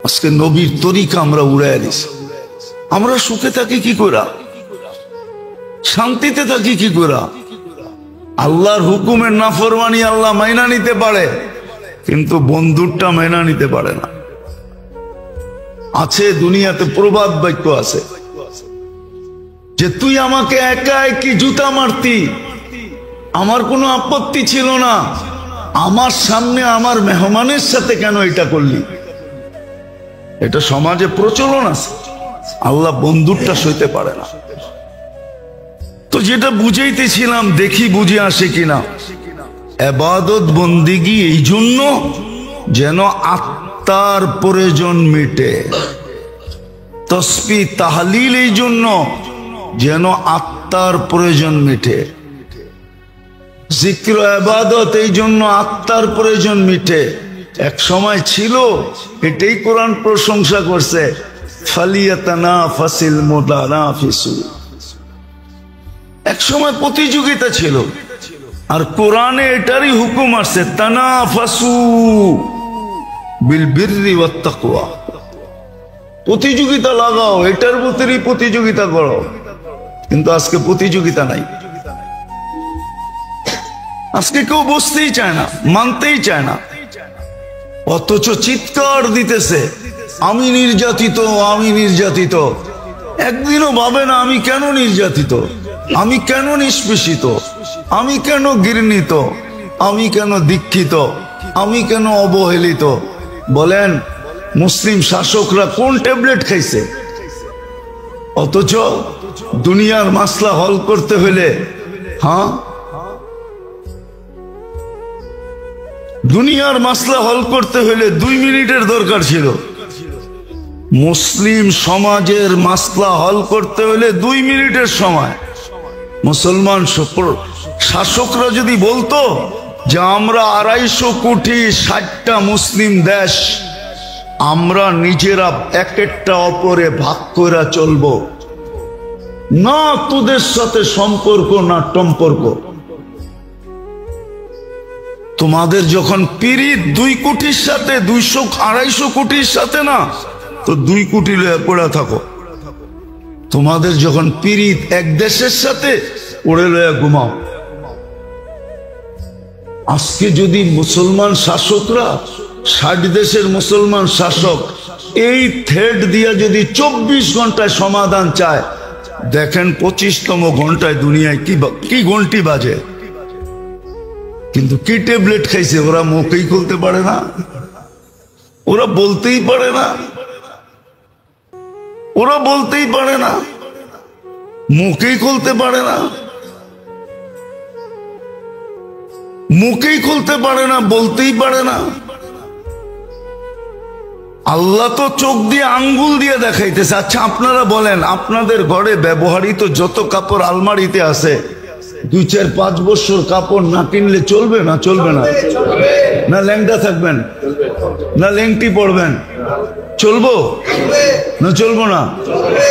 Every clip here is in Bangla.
আজকে নবীর তরিকা আমরা উড়াইয়া দিছি। আমরা সুখে থাকি কি করে, শান্তিতে থাকি কি করে? আল্লাহর হুকুমের নাফরমানি আল্লাহ মাইনা নিতে পারে, কিন্তু বন্ধুরটা মাইনা নিতে পারে না। আছে দুনিয়াতে প্রবাদ বাক্য আছে যে তুই আমাকে একা একই জুতা মারতি, আমার কোনো আপত্তি ছিল না, আমার সামনে আমার মেহমানের সাথে কেন এটা করলি? এটা সমাজে প্রচলন আছে। আল্লাহ বন্ধুরটা সইতে পারে না। তো যেটা বুঝাইতেছিলাম, দেখি বুঝে আসে কিনা। ইবাদত বন্দিগি এই জন্য যেন আত্মার প্রয়োজন মিটে, তসবিহ তাহলিল এই জন্য যেন আত্মার প্রয়োজন মিটে, জিক্র ইবাদত এই জন্য আত্মার প্রয়োজন মিটে। এক সময় ছিল, এটাই কোরআন প্রশংসা করছে, ফালিয়াতানাফাসিল মুতানাফিসুন। এক সময় প্রতিযোগিতা ছিল, আর কোরআনে এটারই হুকুম আছে, তানাফাসু বিল বিররি ওয়াত তাকওয়া। প্রতিযোগিতা লাগাও, এটার ভিতরেই প্রতিযোগিতা করো। কিন্তু আজকে প্রতিযোগিতা নাই। আজকে কেউ বসতেই চায় না, মানতেই চায় না, অথচ চিৎকার দিতেছে আমি নির্যাতিত, আমি নির্যাতিত। একদিনও ভাবে না আমি কেন নির্যাতিত, আমি কেন নিষ্পেষিত, আমি কেন ঘৃণিত, আমি কেন দীক্ষিত, আমি কেন অবহেলিত। বলেন মুসলিম শাসকরা কোন ট্যাবলেট খাইছে? অথচ দুনিয়ার মাসলা হল করতে হলে, হ্যাঁ, দুনিয়ার মাসলা হল করতে হলে 2 মিনিটের দরকার ছিল। মুসলিম সমাজের মাসলা হল করতে হলে 2 মিনিটের সময়। মুসলমান শাসকরা যদি বলতো যে আমরা 250 কোটি 60টা মুসলিম দেশ, আমরা নিজেরা এক একটা অপরে ভাগ করে চলবো না, তোদের সাথে সম্পর্ক না টম্পর্ক। তোমাদের যখন পিরিত 2 কোটির সাথে, 200-250 কোটির সাথে না, তো 2 কোটি লয়ে পড়ে থাকো। তোমাদের যখন পিরিত এক দেশের সাথে, ওড়ে লয়ে ঘুমাও। আজকে যদি মুসলমান শাসকরা, 60 দেশের মুসলমান শাসক এই থ্রেড দিয়া যদি 24 ঘন্টায় সমাধান চায়, দেখেন 25তম ঘন্টায় দুনিয়ায় কি ঘন্টি বাজে। কিন্তু কি ট্যাবলেট খাইছে, ওরা মুখেই খুলতে পারে না, ওরা বলতেই পারে না, ওরা বলতেই পারে না, মুখেই খুলতে পারে না, মুখেই খুলতে পারে না, বলতেই পারে না। আল্লাহ তো চোখ দিয়ে আঙ্গুল দিয়ে দেখাইতেছে। আচ্ছা আপনারা বলেন, আপনাদের ঘরে ব্যবহৃত যত কাপড় আলমারিতে আছে, 2-4-5 বছর কাপড় না কিনলে চলবে না? চলবে না? না ল্যাংটা থাকবেন, না ল্যাংটি পড়বেন? চলবো না চলবো না?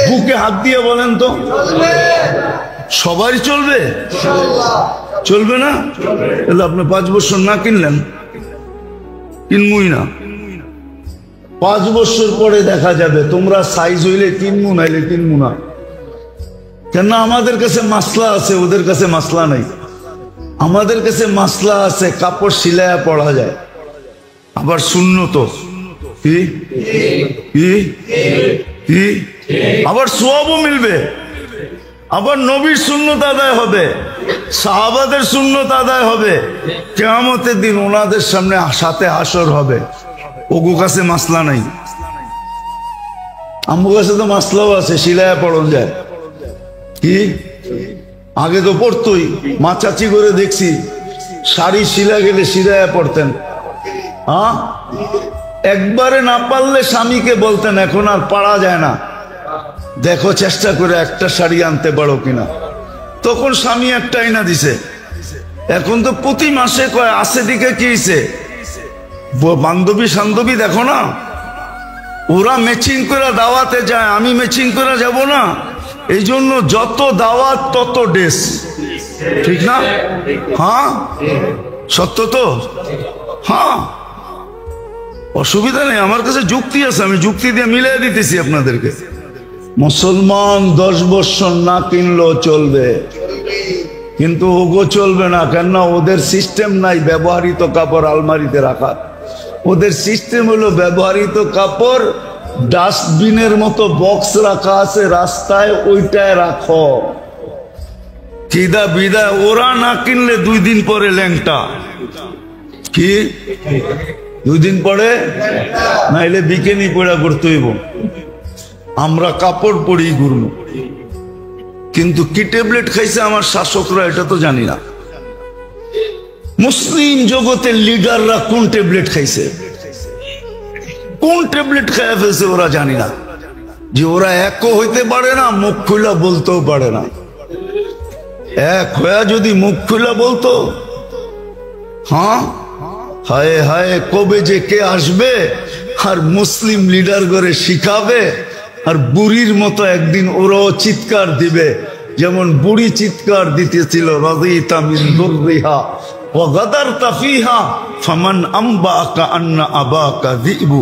বুকে হাত দিয়ে বলেন তো, সবাই চলবে? চলবে না? তাহলে আপনি 5 বছর না কিনলেন, কিনবই না। 5 বছর পরে দেখা যাবে তোমরা সাইজ হইলে কিনবো, নাইলে কিনবো না। কেন? আমাদের কাছে মাসলা আছে, ওদের কাছে মাসলা নাই। আমাদের কাছে মাসলা আছে, কাপড় সিলায়া পড়া যায়, আবার সুন্নত, আবার সওয়াবও মিলবে, আবার নবীর সুন্নত আদায় হবে, সাহাবাদের সুন্নত আদায় হবে। কিয়ামতের দিন ওনাদের সামনে সাথে হাসর হবে। ওগো কাছে মাসলা নাই, আম্মু কাছে তো মাসলাও আছে, সিলায়া পড়ন যায়। কি আগে তো পড়তোই, মা চাচি করে দেখছি শাড়ি সিলা গেলে সিলায়া পড়তেন। হ্যাঁ, একবারে না পারলে স্বামীকে বলতেন এখন আর পারা যায় না, দেখো চেষ্টা করে একটা শাড়ি আনতে পারো কিনা। তখন স্বামী একটা আইনা দিছে। এখন তো প্রতি মাসে কয় আসে দিকে কি হইছে, বান্ধবী সান্ধবী দেখো না, ওরা ম্যাচিং করে দাওয়াতে যায়, আমি ম্যাচিং করে যাব না। এই জন্য যত দাওয়াত তত ড্রেস, ঠিক না? হ্যাঁ, সত্য তো? হ্যাঁ, অসুবিধা নেই, আমার কাছে যুক্তি আছে, আমি যুক্তি দিয়ে মিলিয়ে দিতেছি আপনাদেরকে। মুসলমান 10 বছর না কিনলেও চলবে, কিন্তু ওগো চলবে না। কেননা ওদের সিস্টেম নাই ব্যবহৃত কাপড় আলমারিতে রাখার। ওদের সিস্টেম হলো ব্যবহৃত কাপড় ডাস্টবিনের মতো বক্স রাখা আছে রাস্তায়, ওইটায় রাখো। কিদা বিদায় ওরা না কিনলে 2 দিন পরে ল্যাংটা। কি 2 দিন পরে নাইলে বিকেনি পড়া করতে হইব। আমরা কাপড় পরি ঘুরবো, কিন্তু কি ট্যাবলেট খাইছে আমার শাসকরা এটা তো জানি না। মুসলিম জগতের লিডাররা কোন ট্যাবলেট খাইছে, কোন ট্যাবলেট খাইয়া ফেলছে ওরা জানি না। যে ওরা একও হইতে পারে না, মুখ খুলা বলতেও পারে না। এক হয়ে যদি মুখ খুলা বলতো, হ্যাঁ হায় হায় কবে যে কে আসবে আর মুসলিম লিডার করে শিখাবে, আর বুড়ির মতো একদিন ওরাও চিৎকার দিবে, যেমন বুড়ি চিৎকার দিতেছিল রাদিতা মিন দুররিহা ওয়া গাদারতা ফিহা ফামান আম্বাকা আন্না আবাকা যিবু।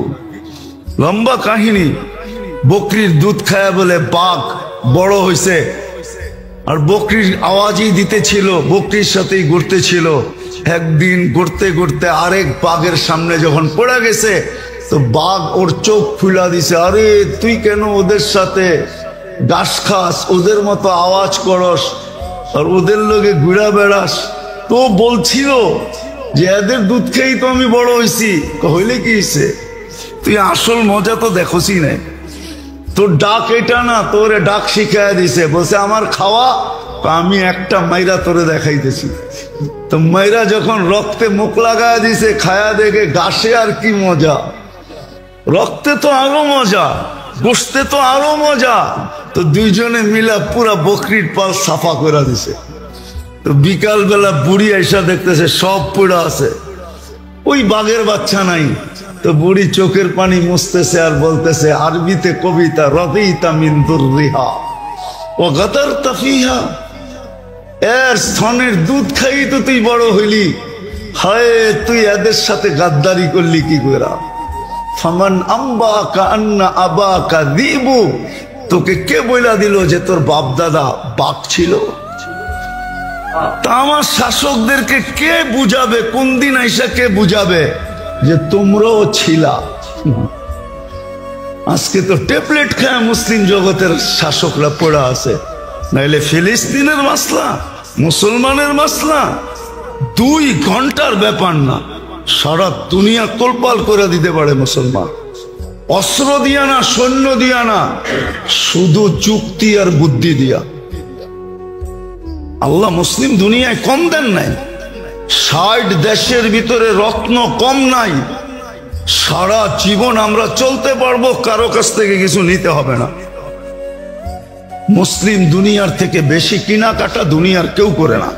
লম্বা কাহিনী। বকরির দুধ খায় বলে বাঘ বড় হইছে, আর বকরির আওয়াজই দিতেছিল, বকরির সাথেই ঘুরতেছিল। একদিন ঘুরতে ঘুরতে আরেক বাঘের সামনে যখন পড়ে গেছে, তো বাঘ ওর চোখ খুলা দিছে, আরে তুই কেন ওদের সাথে ঘাস খাস, ওদের মতো আওয়াজ করস, আর ওদের লোকে ঘুরা বেড়াস। তো বলছিল যে এদের দুধ খেয়েই তো আমি বড় হয়েছি। হইলে কি হয়েছে, তুই আসল মজা তো দেখোসি না। তোর ডাক এটা না, তোরে ডাক শিখাইয়া দিছে। বলছে আমার খাওয়া, আমি একটা মাইরা তোরে দেখাইতেছি। তো মাইরা যখন রক্তে মুখ লাগায় দিছে, খায়া দেখে ঘাসে আর কি মজা, রক্তে তো আরো মজা, গোশতে তো আরো মজা। তো দুইজনে মিলা পুরা বকরির পাল সাফা করে দিছে। তো বিকাল বেলা বুড়ি আইসা দেখতেছে সব পুরা আছে, ওই বাঘের বাচ্চা নাই। তো বুড়ি চোখের পানি মুছতেছে আর বলতেছে আরবিতে কবিতা, রাদিতা মিন দুররিহা ওয়া গাদারতা ফিহা। এর স্তনের দুধ খাই তো তুই বড় হইলি, হায় তুই এদের সাথে গাদ্দারি করলি কি করে। ফামান আম্বাকা আন্না আবাকা যিবু। তোকে কে বইলা দিল যে তোর বাপ দাদা বাঘ ছিল? তা আমার শাসকদেরকে কে বুঝাবে, কোন দিন আইসা কে বুঝাবে যে তোমরাও ছিলা? আজকে তো ট্যাবলেট খায় মুসলিম জগতের শাসকরা পড়া আছে। নাইলে ফিলিস্তিনের মাসলা, মুসলমানের মাসলা 2 ঘন্টার ব্যাপার না, সারা দুনিয়া তোলপাল করে দিতে পারে মুসলমান। অস্ত্র দিয়া না, সৈন্য দিয়া না, শুধু যুক্তি আর বুদ্ধি দিয়া। আল্লাহ মুসলিম দুনিয়ায় কম দেন নাই। 60 দেশের ভিতরে রত্ন কম নাই। সারা জীবন আমরা চলতে পারবো, কারো কাছ থেকে কিছু নিতে হবে না। মুসলিম দুনিয়ার থেকে বেশি কেনাকাটা দুনিয়ার কেউ করে না।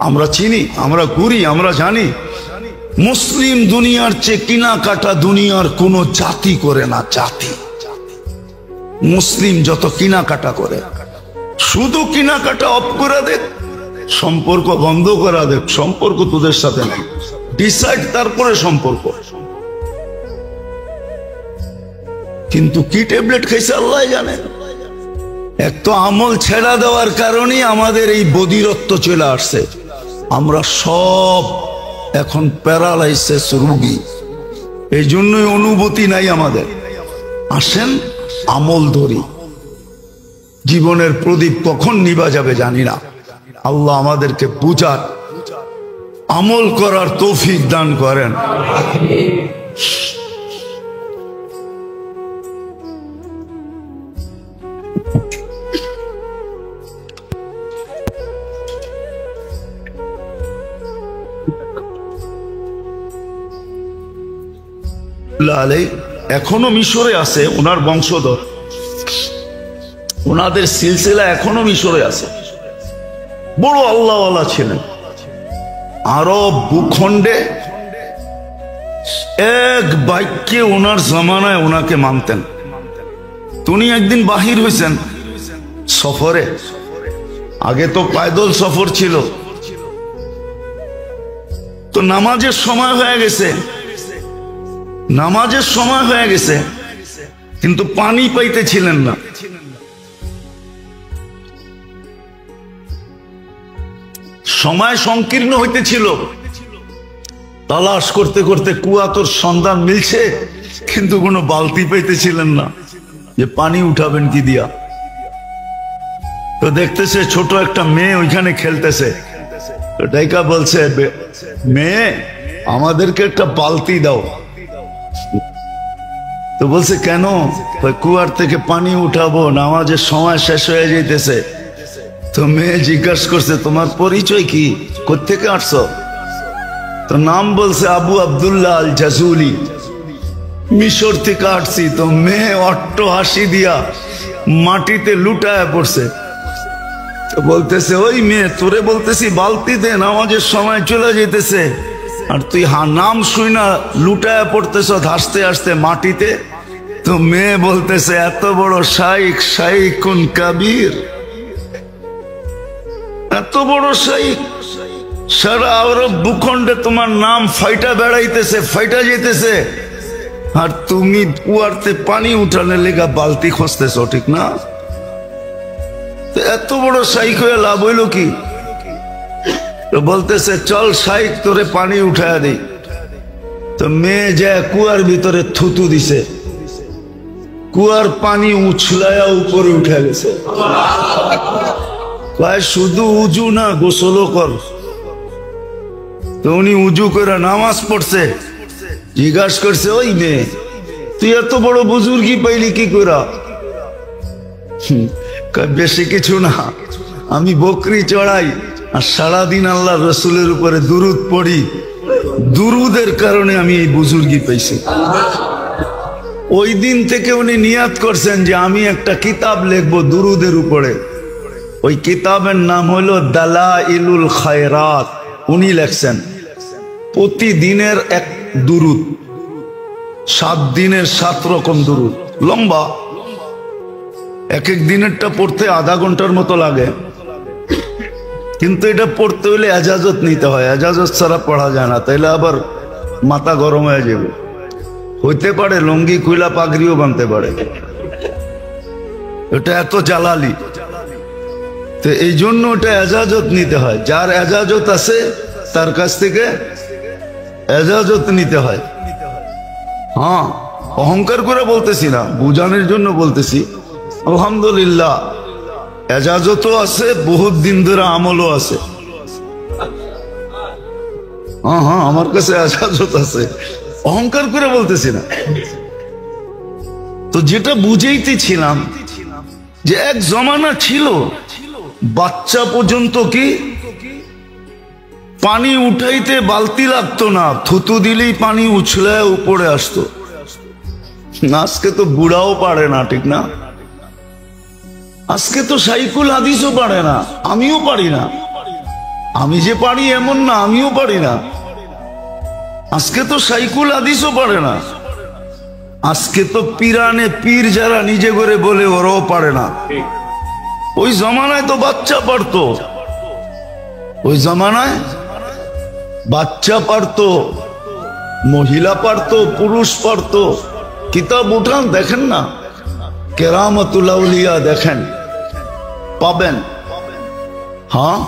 আমরা চিনি, আমরা ঘুরি, আমরা জানি মুসলিম দুনিয়ার চেয়ে কেনাকাটা দুনিয়ার কোন জাতি করে না। জাতি মুসলিম যত কেনাকাটা করে, শুধু কেনাকাটা অফ করে দেখ, সম্পর্ক বন্ধ করা দেখ, সম্পর্ক তোদের সাথে নেই, ডিসাইড তারপরে সম্পর্ক। কিন্তু কি ট্যাবলেট খাইছে আল্লাহ জানে। এক তো আমল ছেড়া দেওয়ার কারণেই আমাদের এই বধিরত্ব চলে আসছে। আমরা সব এখন প্যারালাইসিস রোগী, এই জন্যই অনুভূতি নাই আমাদের। আসেন আমল ধরি, জীবনের প্রদীপ কখন নিভা যাবে জানি না। আল্লাহ আমাদেরকে বুঝার, আমল করার তৌফিক দান করেন। এখনো মিশরে আছে ওনার বংশধর, ওনাদের সিলসিলা এখনো মিশরে আছে। বড় আল্লাহওয়ালা ছিলেন। আরব ভূখণ্ডে এক বাক্যে ওনার জামানায় ওনাকে মানতেন। উনি একদিন বাহির হয়েছেন সফরে। আগে তো পায়দল সফর ছিল। তো নামাজের সময় হয়ে গেছে, নামাজের সময় হয়ে গেছে কিন্তু পানি পাইতেছিলেন না। সময় সংকীর্ণ হইতেছিল, তালাশ করতে করতে কুয়া তোর সন্ধান মিলছে কিন্তু কোনো বালতি পাইতেছিলেন না যে পানি উঠাবেন কি দিয়া। তো দেখতেছে ছোট একটা মেয়ে ওইখানে খেলতেছে, তো ডাইকা বলছে, মেয়ে আমাদেরকে একটা বালতি দাও। তো বলছে কেন? কুয়ার থেকে পানি উঠাবো, নামাজের সময় শেষ হয়ে যাইতেছে। তো মেয়ে জিজ্ঞাসা করছে, তোমার পরিচয় কি, কোত্থেকে আসছো? তো নাম বলছে আবু আব্দুল্লাহ আল জাজুলি, মিশর থেকে আসছি। তো মেয়ে অট্ট হাসি দিয়া মাটিতে লুটায় পড়ছে। তো বলতেছে, ওই মেয়ে তোরে বলতেছি বালতি দে, নামাজের সময় চলে যেতেছে, আর তুই নাম শুই না লুটায় পড়তেছ হাসতে হাসতে মাটিতে। তো মেয়ে বলতেছে, এত বড় শাইখ, শাইখুন কাবীর, এত বড় শাইখ, সারা আরব ভূখণ্ডে তোমার নাম ফাইটা বেড়াইতেছে, ফাইটা যেতেছে, আর তুমি কুয়ারতে পানি উঠানোর লেগা বালতি খুঁজতেছ, ঠিক না? এত বড় শাইখ হয়ে লাভ হইল কি? তো বলতেছে, চল শাইখ তোরে পানি উঠায় দেই। তো মেয়ে যায় কুয়ার ভিতরে থুতু দিছে, কুয়ার পানি উছলায়া উপরে উঠে গেছে। শুধু উজু না, গোসলও কর। তো উনি উজু করে নামাজ পড়ছে। জিজ্ঞাসা করছে, ওই মেয়ে তুই এত বড় বুজুর্গি পাইলি কি করা? বেশি কিছু না, আমি বকরি চড়াই আর সারাদিন আল্লাহ রসুলের উপরে দুরুদ পড়ি, দুরুদের কারণে আমি এই বুজুর্গি পাইছি। ওই দিন থেকে উনি নিয়াত করছেন যে আমি একটা কিতাব লিখবো দুরুদের উপরে। ওই কিতাবের নাম হলো দালাইলুল খায়রাত। উনি লেখছেন প্রতিদিনের এক দুরুদ, 7 দিনের 7 রকম দুরুদ, লম্বা। এক এক দিনেরটা পড়তে আধা ঘন্টার মতো লাগে, কিন্তু এটা পড়তে হইলে এজাজত নিতে হয়, এজাজত ছাড়া পড়া যায় না, তাইলে আবার মাথা গরম হয়ে যাবে। হইতে পারে লুঙ্গি খুইলা পাগড়িও বানতে পারে, এটা এত জালালি। তো এই জন্য ওটা এজাজত নিতে হয়, যার এজাজত আছে তার কাছ থেকে এজাজত নিতে হয়। হ্যাঁ, অহংকার করে বলতেছি না, বুঝানোর জন্য বলতেছি। আলহামদুলিল্লাহ এজাজতও আছে, বহুত দিন ধরে আমলও আছে। হ্যাঁ হ্যাঁ, আমার কাছে এজাজত আছে, অহংকার করে বলতেছি না। তো যেটা বুঝাইতেছিলাম যে এক জমানা ছিল বাচ্চা পর্যন্ত কি পানি উঠাইতে বালতি লাগতো না, থুতু দিলেই পানি উছলে উপরে আসতো। আজকে তো বুড়াও পারে না, ঠিক না? আজকে তো সাইকুল হাদিসও পারে না, আমিও পারি না। আমি যে পারি এমন না, আমিও পারি না। আজকে তো সাইকুল হাদিসও পারে না। আজকে তো পিরানে পীর যারা নিজে করে বলে ওরাও পারে না। ওই জমানায় তো বাচ্চা পারতো, ওই জমানায় বাচ্চা পারতো, মহিলা পারতো, পুরুষ পারতো। কিতাব উঠান দেখেন না, কেরামতুল আউলিয়া দেখেন, পাবেন। হ্যাঁ,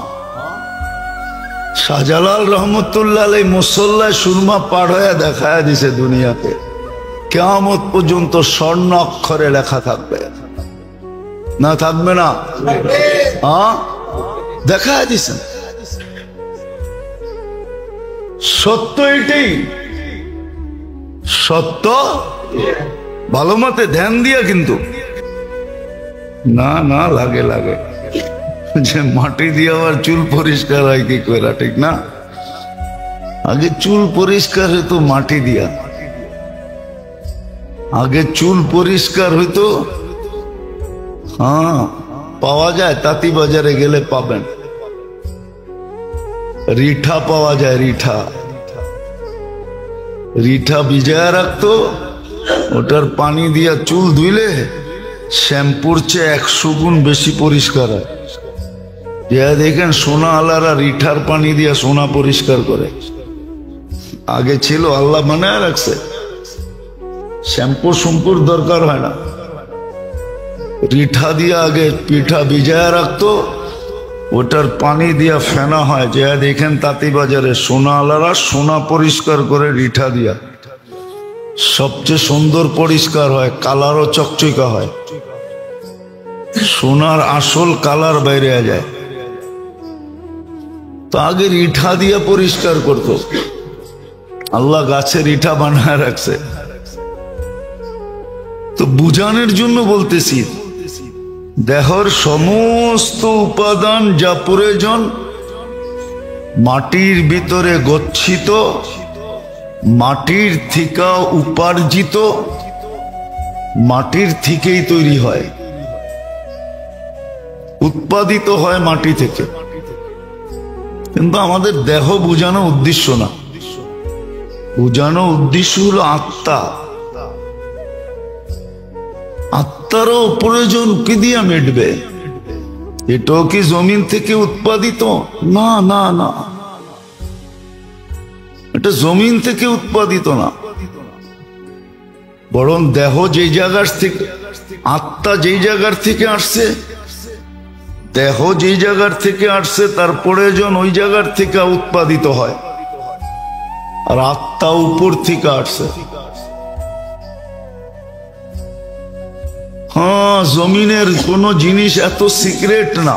শাহজালাল রহমতুল্লাহ আলাইহি মুসল্লায় সুরমা পার হয়ে দেখায় দিছে দুনিয়াতে, কিয়ামত পর্যন্ত স্বর্ণ অক্ষরে লেখা থাকবে, না থাকবে না? হ্যাঁ, দেখায় দিছেন। সত্য এটাই, সত্য। ভালো মতে ধ্যান দিয়া, কিন্তু না না লাগে লাগে যে মাটি দিয়ে আবার চুল পরিষ্কার হয় কি করে, ঠিক না? আগে চুল পরিষ্কার হইতো মাটি দিয়া, আগে চুল পরিষ্কার হইতো। হ্যাঁ, পাওয়া যায়, তাঁতি বাজারে গেলে পাবেন, রিঠা পাওয়া যায়। রিঠা রিঠা ভিজায় রাখতো, ওটার পানি দিয়া চুল ধুইলে শ্যাম্পুর চেয়ে 100 গুণ বেশি পরিষ্কার হয়। দেখেন সোনা আলারা রিঠার পানি দিয়া সোনা পরিষ্কার করে। আগে ছিল, আল্লাহ বানায় রাখছে। শ্যাম্পু শ্যাম্পুর দরকার হয় না। রিঠা দিয়ে আগে পিঠা ভিজায় রাখতো, ওটার পানি দিয়া ফেনা হয়। যে দেখেন তাঁতিবাজারে সোনাওয়ালারা সোনা পরিষ্কার করে রিঠা দিয়া, সবচেয়ে সুন্দর পরিষ্কার হয়, কালারও চকচকা হয়, সোনার আসল কালার বাইরে যায়। তো আগে রিঠা দিয়া পরিষ্কার করতো। আল্লাহ গাছে রিঠা বানায় রাখছে। তো বুঝানোর জন্য বলতেছি, দেহর সমস্ত উপাদান যা প্রয়োজন মাটির ভিতরে গচ্ছিত, মাটির থেকে উপার্জিত, মাটির থেকেই তৈরি হয়, উৎপাদিত হয় মাটি থেকে। কিন্তু আমাদের দেহ বুঝানো উদ্দেশ্য না, বুঝানো উদ্দেশ্য হলো আত্মা। আত্মারও প্রয়োজন কি দিয়া মিটবে? এটাও কি জমিন থেকে উৎপাদিত? না না না, এটা জমিন থেকে উৎপাদিত না। বরং দেহ যেই জায়গার থেকে, আত্মা যেই জায়গার থেকে আসছে, দেহ যেই জায়গার থেকে আসছে তার প্রয়োজন ওই জায়গার থেকে উৎপাদিত হয়। আর আত্মা উপর থেকে আসছে। হ্যাঁ, জমিনের কোন জিনিস এত সিক্রেট না,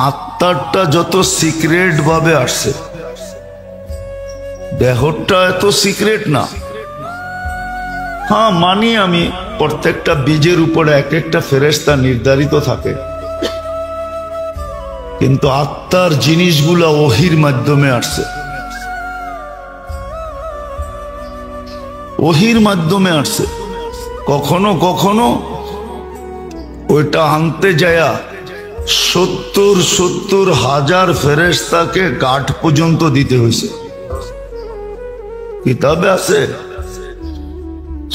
আত্মারটা যত সিক্রেট ভাবে আসছে, দেহটা এত সিক্রেট না। হ্যাঁ মানি আমি, প্রত্যেকটা বীজের উপরে এক একটা ফেরেশতা নির্ধারিত থাকে, কিন্তু আত্মার জিনিসগুলা ওহির মাধ্যমে আসছে, ওহির মাধ্যমে আসছে। কখনো কখনো ওইটা আনতে যায়া 70,000 ফেরেশতাকে গাঠ পর্যন্ত দিতে হয়েছে। কিতাবে আছে,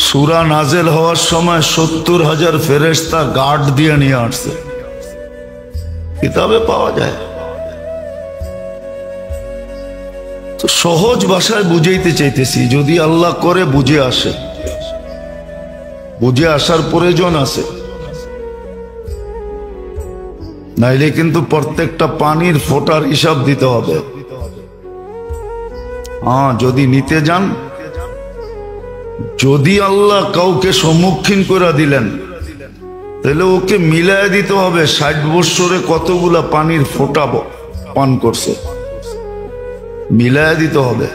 সূরা নাজেল হওয়ার সময় 70,000 ফেরেশতা গার্ড দিয়ে নিয়ে আসছে, কিতাবে পাওয়া যায়। তো সহজ ভাষায় বুঝাইতে চাইতেছি, যদি আল্লাহ করে বুঝে আসে, বুঝে আসার প্রয়োজন আছে, নাইলে কিন্তু প্রত্যেকটা পানির ফোঁটার হিসাব দিতে হবে। হ্যাঁ, যদি নিতে যান, যদি আল্লাহ কাউকে সম্মুখীন করে দিলেন, তাহলে ওকে মিলায় দিতে হবে 60 বৎসরে কতগুলা পানির ফোঁটা পান করছে, মিলায় দিতে হবে।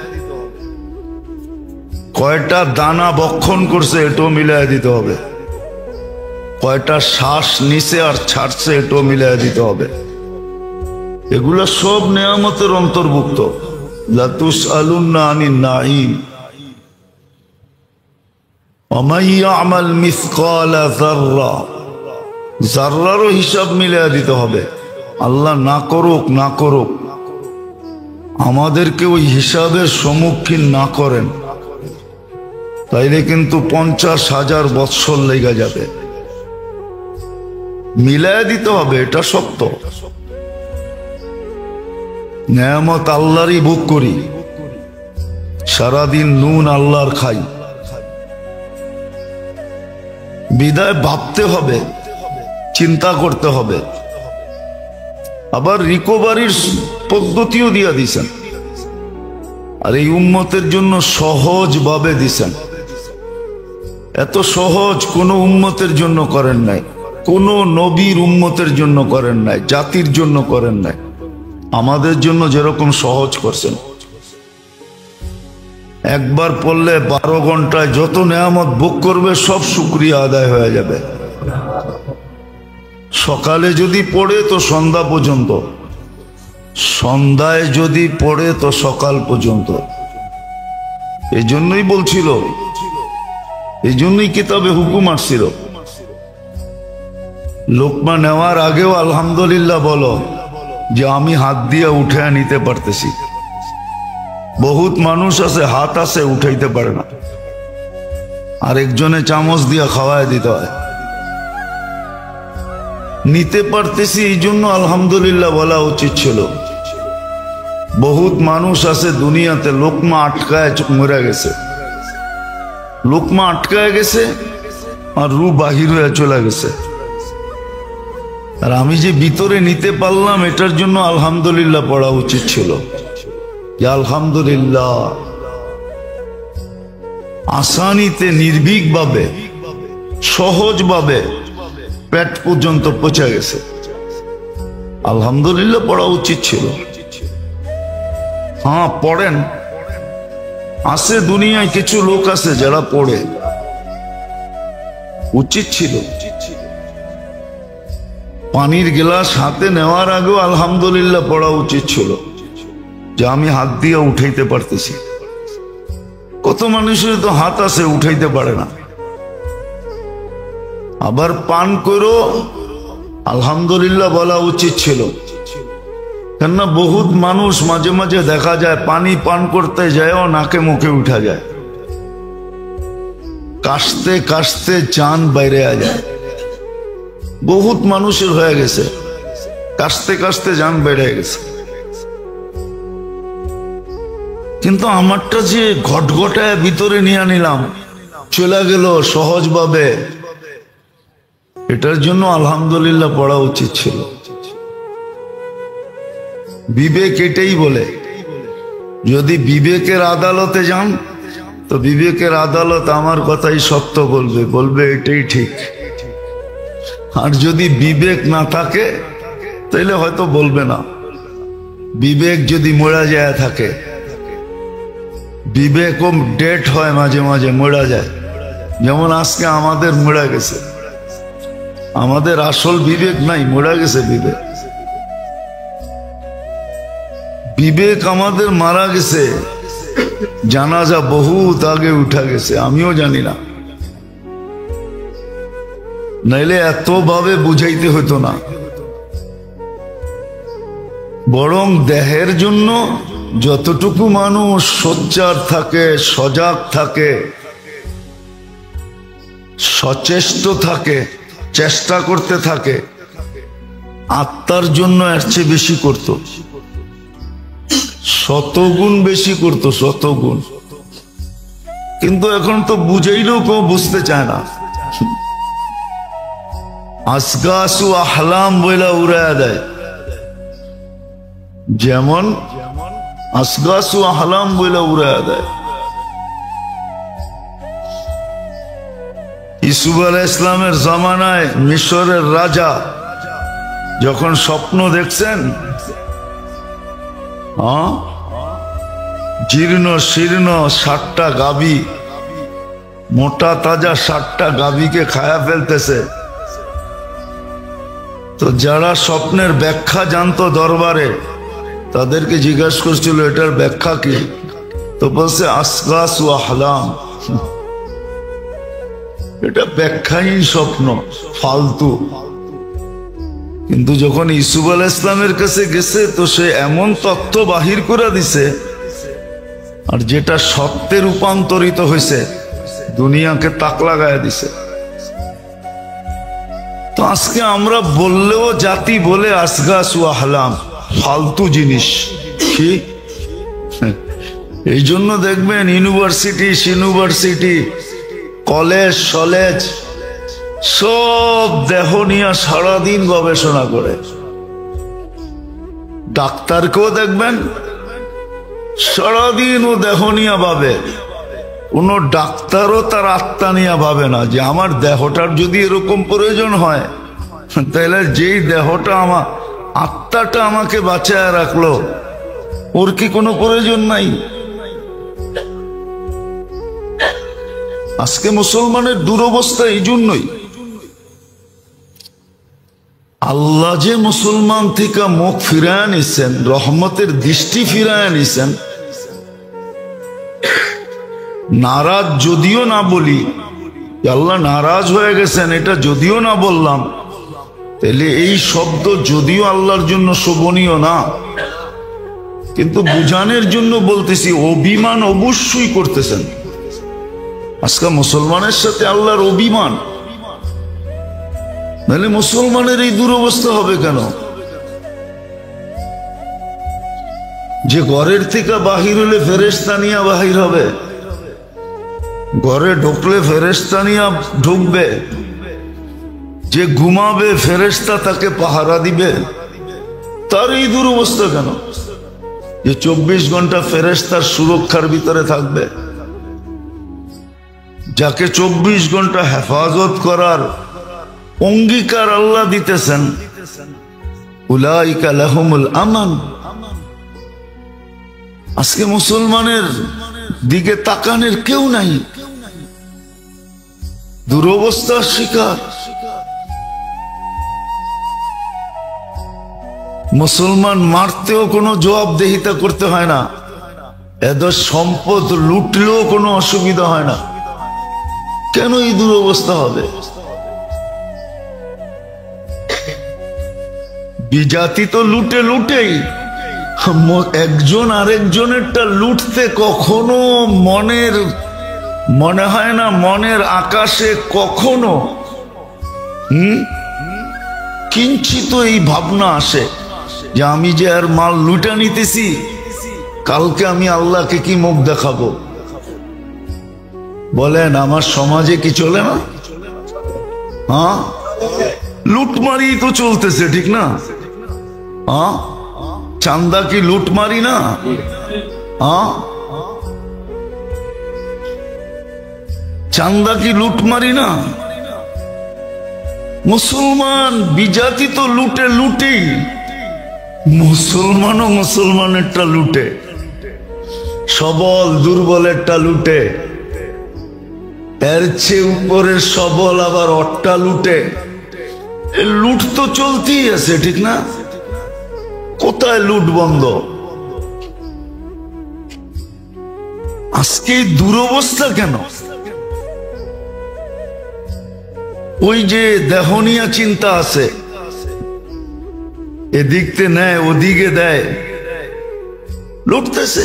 কয়টা দানা বক্ষণ করছে এটাও মিলায় দিতে হবে, কয়টা শ্বাস নিছে আর ছাড়ছে এটাও মিলায় দিতে হবে। এগুলো সব নেয়ামতের অন্তর্ভুক্ত। লা তুসআলুন্না আনিন নাঈম ওয়া মান ইয়া'মাল মিসকালা যাররা, যাররারও হিসাব মিলায় দিতে হবে। আল্লাহ না করুক না করুক, আমাদেরকে ওই হিসাবের সম্মুখীন না করেন, তাইলে কিন্তু 50,000 বৎসর লেগে যাবে। মিলায় দিতে হবে, এটা সত্য। নেয়ামত আল্লাহরই ভোগ করি, সারাদিন নুন আল্লাহর খাই, বিদায় ভাবতে হবে, চিন্তা করতে হবে। আবার রিকভারির পদ্ধতিও দিয়া দিছেন, আর এই উম্মতের জন্য সহজ ভাবে দিছেন। এত সহজ কোন উম্মতের জন্য করেন নাই, কোন নবীর উম্মতের জন্য করেন নাই, জাতির জন্য করেন নাই। আমাদের জন্য যেরকম সহজ করছেন, একবার পড়লে 12 ঘন্টায় যত নেয়ামত ভোগ করবে সব শুকরিয়া আদায় হয়ে যাবে। সকালে যদি পড়ে তো সন্ধ্যা পর্যন্ত, সন্ধ্যায় যদি পড়ে তো সকাল পর্যন্ত। এই জন্যই বলছিল, এই জন্যই কিতাবে হুকুম আসছিল, লোকমা নেওয়ার আগেও আলহামদুলিল্লাহ বলো, যে আমি হাত দিয়ে উঠে নিতে পারতেছি। বহুত মানুষ আছে হাত আছে উঠাইতে পারে না, আরেকজনে চামচ দিয়ে খাওয়ায় দিতে হয়। নিতে পারতেছি এই জন্য আলহামদুলিল্লাহ বলা উচিত ছিল। বহুত মানুষ আছে দুনিয়াতে লোকমা আটকায় মরে গেছে, লোকমা আটকায় গেছে আর রু বাহির হয়ে চলে গেছে। আর আমি যে ভিতরে নিতে পারলাম এটার জন্য আলহামদুলিল্লাহ পড়া উচিত ছিল। আলহামদুলিল্লাহ আসানিতে নির্ভীকভাবে সহজভাবে পেট পর্যন্ত পৌঁছে গেছে। আলহামদুলিল্লাহ পড়া উচিত ছিল। হ্যাঁ পড়েন, আছে দুনিয়ায় কিছু লোক আছে যারা পড়ে, উচিত ছিল। পানির গ্লাস হাতে নেওয়ার আগেও আলহামদুলিল্লাহ পড়া উচিত ছিল যে আমি হাত দিয়ে উঠাইতে পারতেছি। কত মানুষের তো হাত আছে উঠাইতে পারে না। আবার পান করো আলহামদুলিল্লাহ বলা উচিত ছিল, কেননা বহুত মানুষ মাঝে মাঝে দেখা যায় পানি পান করতে যায়ও নাকে মুখে উঠা যায়, কাশতে কাশতে চান বাইরে যায়। বহুত মানুষের হয়ে গেছে, কাশতে কাশতে জান বেড়ে গেছে। কিন্তু আমারটা যে ঘটঘটায় ভিতরে নিয়ে নিলাম, চলে গেল সহজভাবে, এটার জন্য আলহামদুলিল্লাহ পড়া উচিত ছিল। বিবেক এটাই বলে, যদি বিবেকের আদালতে যান তো বিবেকের আদালত আমার কথাই সত্য বলবে, বলবে এটাই ঠিক। আর যদি বিবেক না থাকে তাহলে হয়তো বলবে না। বিবেক যদি মরা যায় থাকে, বিবেকও ডেট হয় মাঝে মাঝে, মরা যায়। যেমন আজকে আমাদের মরা গেছে, আমাদের আসল বিবেক নাই, মরা গেছে বিবেক। বিবেক আমাদের মারা গেছে, জানাজা বহুত আগে উঠা গেছে, আমিও জানি না, নাইলে এত ভাবে বুঝাইতে হতো না। বরং দেহের জন্য যতটুকু মানুষ সোচ্চার থাকে, সজাগ থাকে, সচেষ্ট থাকে, চেষ্টা করতে থাকে, আত্মার জন্য এর চেয়ে বেশি করত, শতগুণ বেশি করত, শতগুণ। কিন্তু এখন তো বুঝাইলেও কেউ বুঝতে চায় না। আসগাসু আহলাম বইলা উড়াইয়া দেয়, যেমন আসগাসু আহলাম বইলা উড়াইয়া দেয়। ইসুফ আলাইহিস সালামের জামানায় মিশরের রাজা যখন স্বপ্ন দেখছেন, জীর্ণ শীর্ণ 60টা গাভী, মোটা তাজা 60টা গাভীকে খায়া ফেলতেছে, তো যারা স্বপ্নের ব্যাখ্যা জানতো দরবারে তাদেরকে জিজ্ঞাসা করছিল এটার ব্যাখ্যা কি, তো বলছে আসগাসু আহলাম, এটা ব্যাখ্যাহীন স্বপ্ন, ফালতু। কিন্তু যখন ইসুফ আলাইহিস সালামের কাছে গেছে তো সে এমন তথ্য বাহির করে দিছে, আর যেটা সত্যে রূপান্তরিত হয়েছে, দুনিয়াকে তাক লাগায় দিছে। তো আজকে আমরা বললেও জাতি বলে আসগাসু আহলাম, ফালতু জিনিস। কি এই জন্য দেখবেন ইউনিভার্সিটি, কলেজ সলেজ সব দেহ নিয়ে সারাদিন গবেষণা করে। ডাক্তারকেও দেখবেন সারাদিন ও দেহ নিয়ে ভাবে, কোন ডাক্তারও তার আত্মা নিয়ে ভাবে না যে আমার দেহটার যদি এরকম প্রয়োজন হয় তাহলে যেই দেহটা আমার আত্মাটা আমাকে বাঁচায় রাখলো ওর কি কোনো প্রয়োজন নাই? আজকে মুসলমানের দুরবস্থা এই জন্যই। আল্লাহ যে মুসলমান থেকে মুখ ফিরায় নিছেন, রহমতের দৃষ্টি ফিরায় নিছেন, নারাজ যদিও না বলি, আল্লাহ নারাজ হয়ে গেছেন এটা যদিও না বললাম, তাহলে এই শব্দ যদিও আল্লাহর জন্য শোভনীয় না, কিন্তু বুঝানোর জন্য বলতেছি, অভিমান অবশ্যই করতেছেন। আজকে মুসলমানের সাথে আল্লাহর অভিমান, নাহলে মুসলমানের এই দুরবস্থা হবে কেন? যে ঘরের থেকে বাহির হলে ফেরেশতা নিয়ে বাহির হবে, ঘরে ঢুকলে ফেরেশতা নিয়ে ঢুকবে, যে ঘুমাবে ফেরেশতা তাকে পাহারা দিবে। তার এই দুরবস্থা কেন যে 24 ঘন্টা ফেরেশতার সুরক্ষার ভিতরে থাকবে? যাকে 24 ঘন্টা হেফাজত করার অঙ্গীকার আল্লাহ দিতেছেন, উলাইকা লাহুমুল আমান। আজকে মুসলমানের দিকে তাকানোর কেউ নাই, দুরবস্থার শিকার। মুসলমান মারতেও কোনো জবাবদেহিতা করতে হয় না, এদের সম্পদ লুটলেও কোনো অসুবিধা হয় না। কেন এই দুরবস্থা হবে? বিজাতি তো লুটে লুটেই, একজন আরেকজনেরটা লুটতে কখনো মনে হয় না, মনের আকাশে কখনো কিঞ্চিত এই ভাবনা আসে যে আমি যে আর মাল লুটা নিতেছি, কালকে আমি আল্লাহকে কি মুখ দেখাবো? বলেন, আমার সমাজে কি চলে না? হ্যাঁ, লুটমারি তো চলতেছে, ঠিক না? হ্যাঁ, চান্দা কি লুটমারি না? হ্যাঁ, চান্দা কি লুটমারি না? মুসলমান বিজাতি তো লুটে লুটেই, মুসলমানও মুসলমানেরটা লুটে, সবল দুর্বলেরটা লুটে, এর চেয়ে উপরের সবল আবার অট্টা লুটে। লুট তো চলতেই আছে, ঠিক না? কোথায় লুট বন্ধ? আজকে দুরবস্থা কেন? ওই যে দেহনিয়া চিন্তা আছে, এদিকতে নেয় ওদিকে দেয়, লুটতেছে।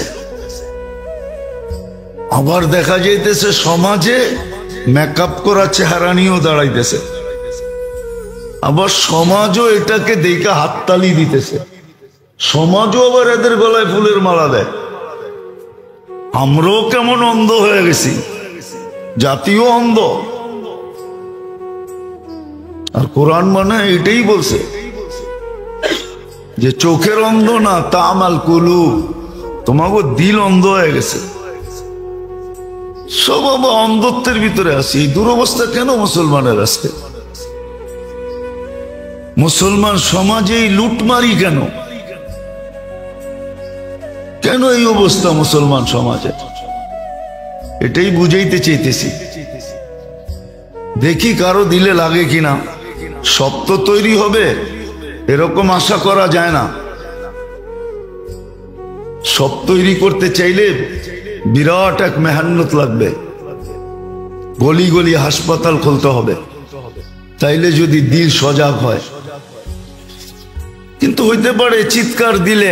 আবার দেখা যাইতেছে সমাজে মেকআপ করা চেহারা নিয়েও দাঁড়াইতেছে, আবার সমাজও এটাকে দেখে হাততালি দিতেছে, সমাজও আবার এদের গলায় ফুলের মালা দেয়। আমরাও কেমন অন্ধ হয়ে গেছি, জাতীয় অন্ধ। আর কোরআন মানে এটাই বলছে যে চোখের অন্ধ না, তামাল কুলুব, তোমাকে দিল অন্ধ হয়ে গেছে। সব আবার অন্ধত্বের ভিতরে আছি। এই দুরবস্থা কেন মুসলমানের আজকে? মুসলমান সমাজে লুটমারি কেন? কেন এই অবস্থা মুসলমান সমাজে? এটাই বুঝাইতে চাইতেছি। দেখি কারো দিলে লাগে কিনা। সব তো তৈরি হবে এরকম আশা করা যায় না। সব তৈরি করতে চাইলে বিরাট এক মেহনত লাগবে, গলি গলি হাসপাতাল খুলতে হবে, তাইলে যদি দিল সজাগ হয়। কিন্তু হইতে পারে চিৎকার দিলে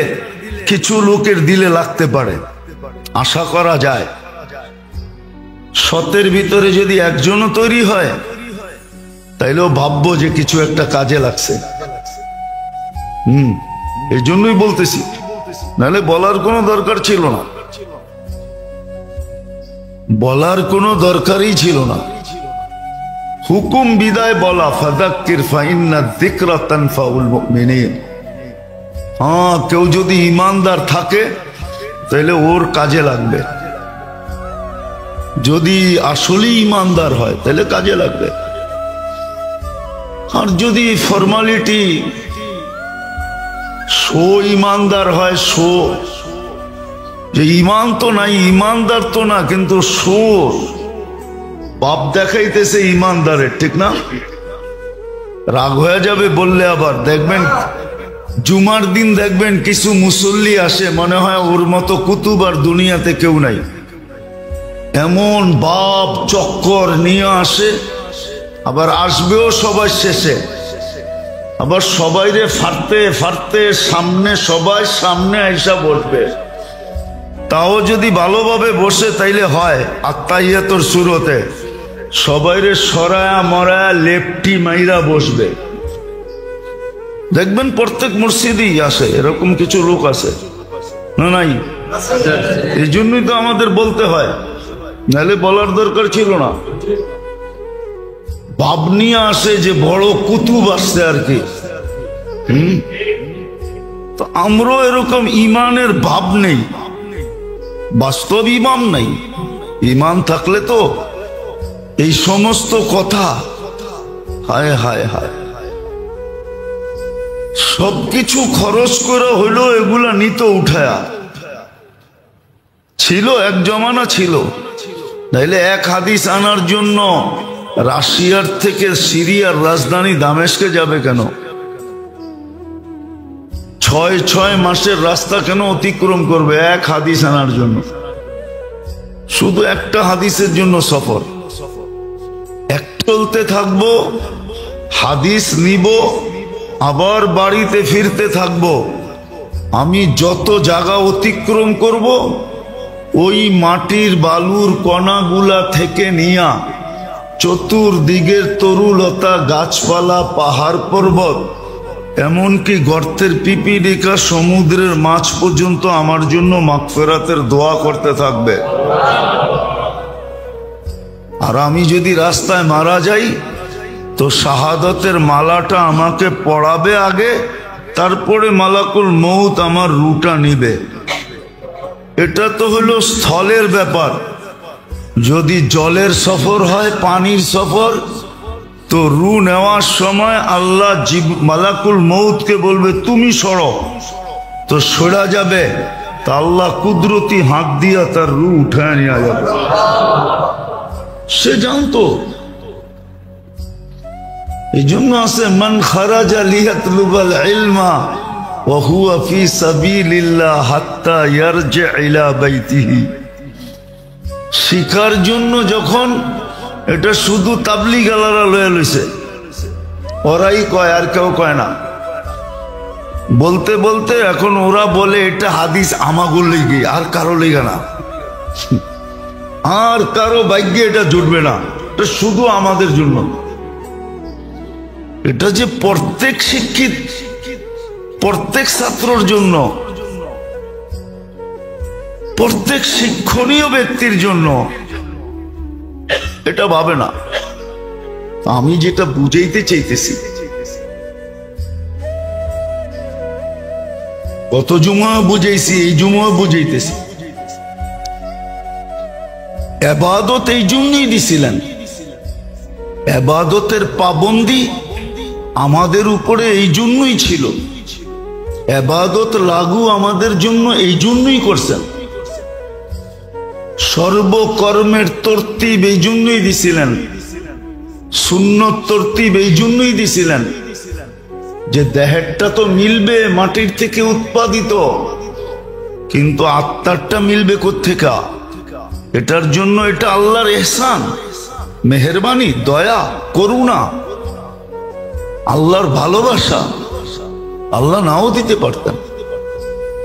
কিছু লোকের দিলে লাগতে পারে, আশা করা যায়। সতের ভিতরে যদি একজনও তৈরি হয় তাইলেও ভাববো যে কিছু একটা কাজে লাগছে। এই জন্যই বলতেছি, নাহলে বলার কোনো দরকার ছিল না, বলার কোনো দরকারই ছিল না। হুকুম বিদায় বলা, ফাযাক্কির ফাইন্না যিকরা তানফাউল মুমিনিন। হ্যাঁ, কেউ যদি ইমানদার থাকে তাহলে ওর কাজে লাগবে, যদি আসলেই ইমানদার হয় তাহলে কাজে লাগবে। আর যদি ফর্মালিটি শো ইমানদার হয়, শো যে ইমান তো নাই, ইমানদার তো না, কিন্তু শো বাপ দেখাইতেছে ইমানদারের, ঠিক না? রাগ হয়ে যাবে বললে। আবার দেখবেন জুমার দিন দেখবেন কিছু মুসল্লি আসে, মনে হয় ওর মতো কুতুব আর দুনিয়াতে কেউ নাই, এমন বাপ চক্কর নিয়ে আসে। আবার আসবেও সবাই শেষে, আবার সবাইরে ফারতে ফারতে সামনে, সবাই সামনে আইসা বসবে। তাও যদি ভালোভাবে বসে তাইলে হয় আত্তাহিয়াতুর শুরুতে সবাইরে সরায়া মরায়া লেপটি মাইরা বসবে। দেখবেন প্রত্যেক মসজিদেই আসে এরকম কিছু লোক আছে না? নাই? এই জন্যই তো আমাদের বলতে হয় নাহলে বলার দরকার ছিল না। ভাব নিয়ে আসে যে বড় কুতুব আসছে আর কি। তো আমরাও এরকম ইমানের ভাব নেই, বাস্তব ইমান নেই। ইমান থাকলে তো এই সমস্ত কথা, হায় হায় হায়, সবকিছু খরচ করে হইলো এগুলা নিত উঠায়া। ছিল এক জমানা ছিল, তাইলে এক হাদিস আনার জন্য রাশিয়ার থেকে সিরিয়ার রাজধানী দামেস্কে যাবে কেন? 6 মাসের রাস্তা কেন অতিক্রম করবে এক হাদিস আনার জন্য? শুধু একটা হাদিসের জন্য সফর। এক চলতে থাকবো, হাদিস নিব, আবার বাড়িতে ফিরতে থাকবো। আমি যত জায়গা অতিক্রম করব, ওই মাটির বালুর কণাগুলা থেকে নিয়া চতুর্দিকের তরুলতা, গাছপালা, পাহাড় পর্বত, এমনকি গর্তের পিপিলিকা, সমুদ্রের মাছ পর্যন্ত আমার জন্য মাগফিরাতের দোয়া করতে থাকবে। আর আমি যদি রাস্তায় মারা যাই তো শাহাদতের মালাটা আমাকে পড়াবে আগে, তারপরে মালাকুল মউত আমার রুটা নিবে। এটা তো হলো স্থলের ব্যাপার। যদি জলের সফর হয়, পানির সফর, তো রু নেওয়ার সময় আল্লাহ মালাকুল মউতকে বলবে তুমি সরো, তো সরা যাবে। তা আল্লাহ কুদরতি হাত দিয়া তার রু উঠায় নিয়ে যাবে। সে জানতো। এই জন্য আছে মান খারাজা লিয়াতলুবাল ইলমা ওয়া হুয়া ফি সাবিলিল্লাহ হাত্তা ইয়ারজি ইলা বাইতিহি। শিখার জন্য যখন, এটা শুধু তাবলিগালারা লয়ে লইছে, ওরাই কয়, আর কেউ কয় না। বলতে বলতে এখন ওরা বলে এটা হাদিস আমাগুর লেগে, আর কারো লেগে না, আর কারো ভাগ্যে এটা জুটবে না, এটা শুধু আমাদের জন্য। এটা যে প্রত্যেক শিক্ষিত, প্রত্যেক ছাত্রর জন্য, প্রত্যেক শিক্ষণীয় ব্যক্তির জন্য, এটা ভাবে না। আমি যেটা বুঝাইতে চাইতেছি, কত জুমা বুঝাইছি, এই জুমা বুঝাইতেছি। ইবাদত এই জন্যই দিছিলেন, ইবাদতের পাবন্দি আমাদের উপরে এই জন্যই ছিল, ইবাদত লাগু আমাদের জন্য এই জন্যই করছেন। সর্বকর্মের তরতিব এই জন্যই দিছিলেন, সুন্নত তরতিব এই জন্যই দিছিলেন, যে দেহেরটা তো মিলবে মাটির থেকে উৎপাদিত, কিন্তু আত্মারটা মিলবে কোত্থেকে? এটার জন্য এটা আল্লাহর ইহসান, মেহেরবানি, দয়া, করুণা, আল্লাহর ভালোবাসা। আল্লাহ নাও দিতে পারতেন,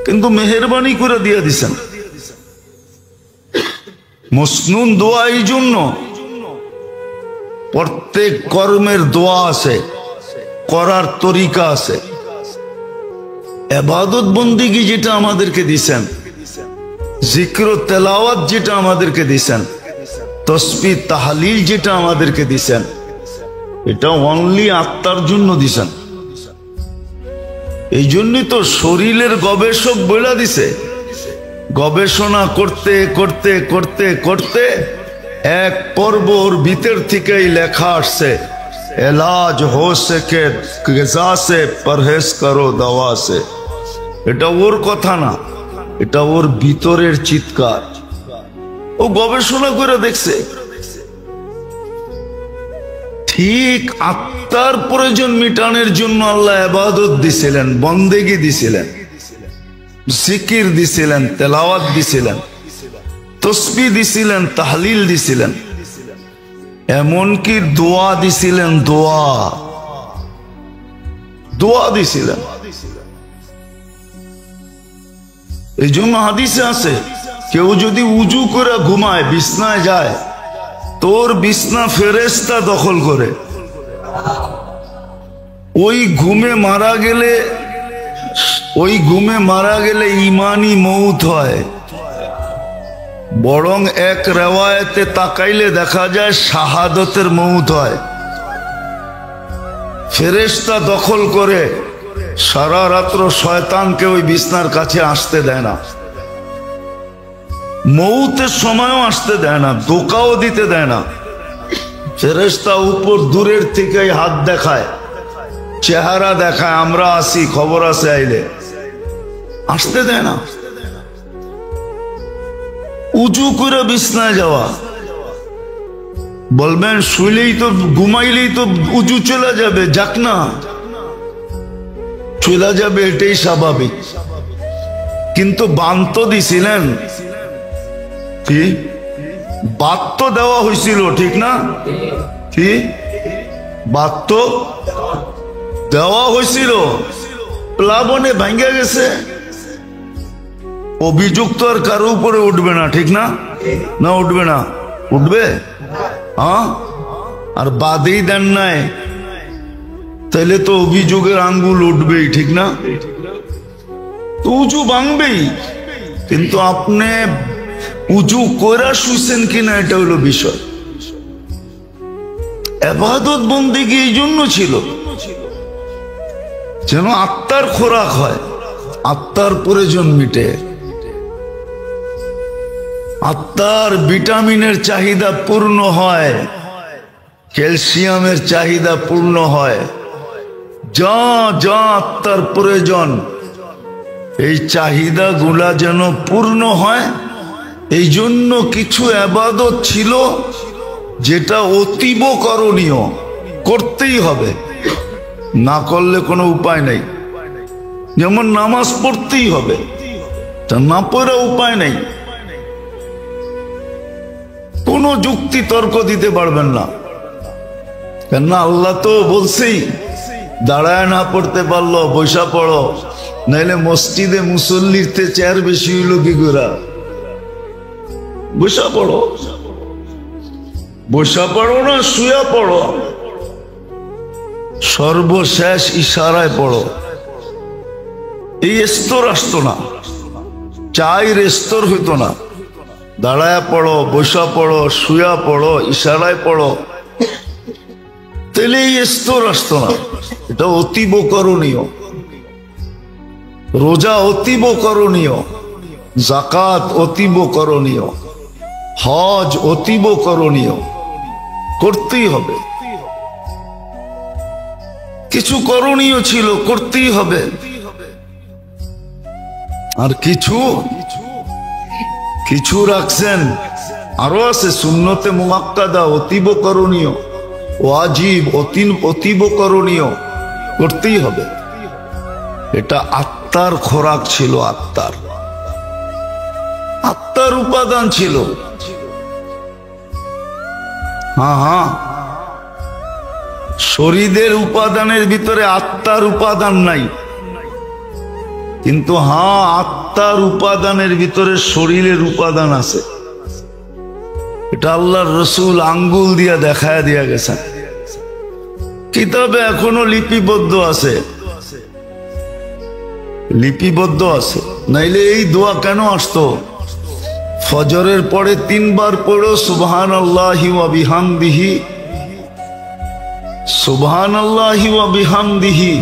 কিন্তু মেহেরবানি করে দিয়ে দিছেন। মসনুন দোয়া এই জন্য, প্রত্যেক কর্মের দোয়া আছে, করার তরিকা আছে। ইবাদত বন্দিগি যেটা আমাদেরকে দিছেন, জিক্র তেলাওয়াত যেটা আমাদেরকে দিছেন, তসবিহ তাহলিল যেটা আমাদেরকে দিছেন, এটা অনলি আত্মার জন্য দিছেন। এই জন্যই তো শরীরের গবেষক বলে দিছে, গবেষণা করতে করতে করতে করতে এক পর্বর ভিতর থেকেই লেখা আসছে, এলাজ হো সকে গজা সে পরহেজ করো দওয়া সে। এটা ওর কথা না, এটা ওর ভিতরের চিৎকার। ও গবেষণা করে দেখছে, ঠিক আত্মার প্রয়োজন মিটানোর জন্য আল্লাহ ইবাদত দিছিলেন, বন্দেগি দিছিলেন, জিকির দিছিলেন, তেলাওয়াত দিছিলেন, তসবিহ দিছিলেন, তাহলিল দিছিলেন, এমনকি দোয়া দিছিলেন, দোয়া দিছিলেন। এই জন্য হাদিসে আছে, কেউ যদি উজু করে ঘুমায়, বিছনায় যায়, তোর বিছনা ফেরেশতা দখল করে। ওই ঘুমে মারা গেলে ইমানি মউত হয়, বরং এক রেওয়ায়েতে তাকাইলে দেখা যায় শাহাদতের মউত হয়। ফেরেশতা দখল করে সারা রাত্র শয়তানকে ওই বিছনার কাছে আসতে দেয় না, মউতের সময়ও আসতে দেয় না, ধোঁকাও দিতে দেয় না। ফেরেশতা উপর দূরের থেকে হাত দেখায়, চেহারা দেখায়, আমরা আসি, খবর আছে, আইলে আসতে দেয় না। উঁচু করে বিছনায় যাওয়া, বলবেন শুইলেই তো, ঘুমাইলেই তো উঁচু চলে যাবে, যাক না, চলে যাবে, এটাই স্বাভাবিক। কিন্তু বান তো দিছিলেন, কি বাত তো দেওয়া হয়েছিল, ঠিক না? কি বাত তো দেওয়া হয়েছিল, প্লাবনে ভাঙ্গা গেছে। অভিযুক্ত আর কারো উপরে উঠবে না, ঠিক না? না উঠবে না, উঠবে? হ্যাঁ, আর বাদেই দেন নাই, তাইলে তো অভিযোগের আঙ্গুল উঠবেই, ঠিক না? তো উঁচু ভাঙবেই, কিন্তু আপনি উঁচু কইরা শুইছেন কিনা এটা হলো বিষয়। ইবাদত বন্দেগী এই জন্য ছিল যেন আত্মার খোরাক হয়, আত্মার প্রয়োজন মিটে, আত্মার ভিটামিনের চাহিদা পূর্ণ হয়, ক্যালসিয়ামের চাহিদা পূর্ণ হয়, যা যা আত্মার প্রয়োজন, এই চাহিদা গুলা যেন পূর্ণ হয়। এই জন্য কিছু ইবাদত ছিল যেটা অতীব করণীয়, করতেই হবে, না করলে কোনো উপায় নেই। যেমন নামাজ পড়তেই হবে, তা না পড়া উপায় নেই, কোনো যুক্তি তর্ক দিতে পারবেন না। কেননা আল্লাহ তো বলছেই, দাঁড়ায় না পড়তে পারলো বৈশা পড়ো, নাইলে মসজিদে মুসল্লিতে চেয়ার বেশি হইল কি করে, বৈশা পড়ো, বৈশা পড়ো না শুয়া পড়ো, সর্বশেষ ইশারায় পড়ো। এই স্তর আসতো না, চাইর স্তর হইতো না, দাঁড়ায় পড়ো, বৈশা পড়ো, শুয়া পড়ো, ইশারায় পড়ো, তাহলে এই স্তর আসতো না। এটা অতীব করণীয়। রোজা অতীব করণীয়, যাকাত অতীব করণীয়, হজ অতীব করণীয়, করতেই হবে। কিছু করণীয় ছিল, করতেই হবে। আর কিছু কিছু রাখছেন, আরো আছে সুন্নতে মুআক্কাদা, অতীব করণীয়, ওয়াজিব অতীব করণীয়, করতেই হবে। এটা আত্মার খোরাক ছিল, আত্মার উপাদান ছিল। হ্যাঁ, শরীরের উপাদানের ভিতরে আত্মার উপাদান নাই, কিন্তু হ্যাঁ আত্মার উপাদানের ভিতরে শরীরের উপাদান আছে। এটা আল্লাহর রসুল আঙ্গুল দিয়া দেখায় দিয়া গেছেন, কিতাবে এখনো লিপিবদ্ধ আছে, লিপিবদ্ধ আছে। নাইলে এই দোয়া কেন আসতো? ফজরের পরে 3 বার পড়ো সুবহানাল্লাহি ওয়া বিহামদিহি, সুবহানাল্লাহি ওয়া বিহামদিহি,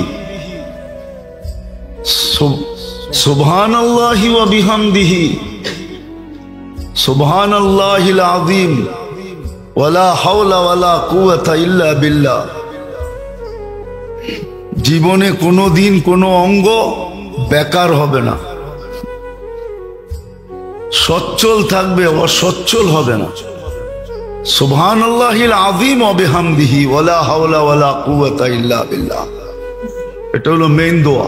সুবহানাল্লাহি ওয়া বিহামদিহি, সুবহানাল্লাহিল আযীম, ওয়ালা হাওলা ওয়ালা কুওয়াতা ইল্লা বিল্লাহ। জীবনে কোনোদিন কোনো অঙ্গ বেকার হবে না, সচ্ছল থাকবে, অসচ্ছল হবে না। সুবহানাল্লাহিল আযীম ওয়া বিহামদিহি, ওয়ালা হাওলা ওয়ালা কুওয়াতা ইল্লা বিল্লাহ। এটা হলো মেইন দোয়া।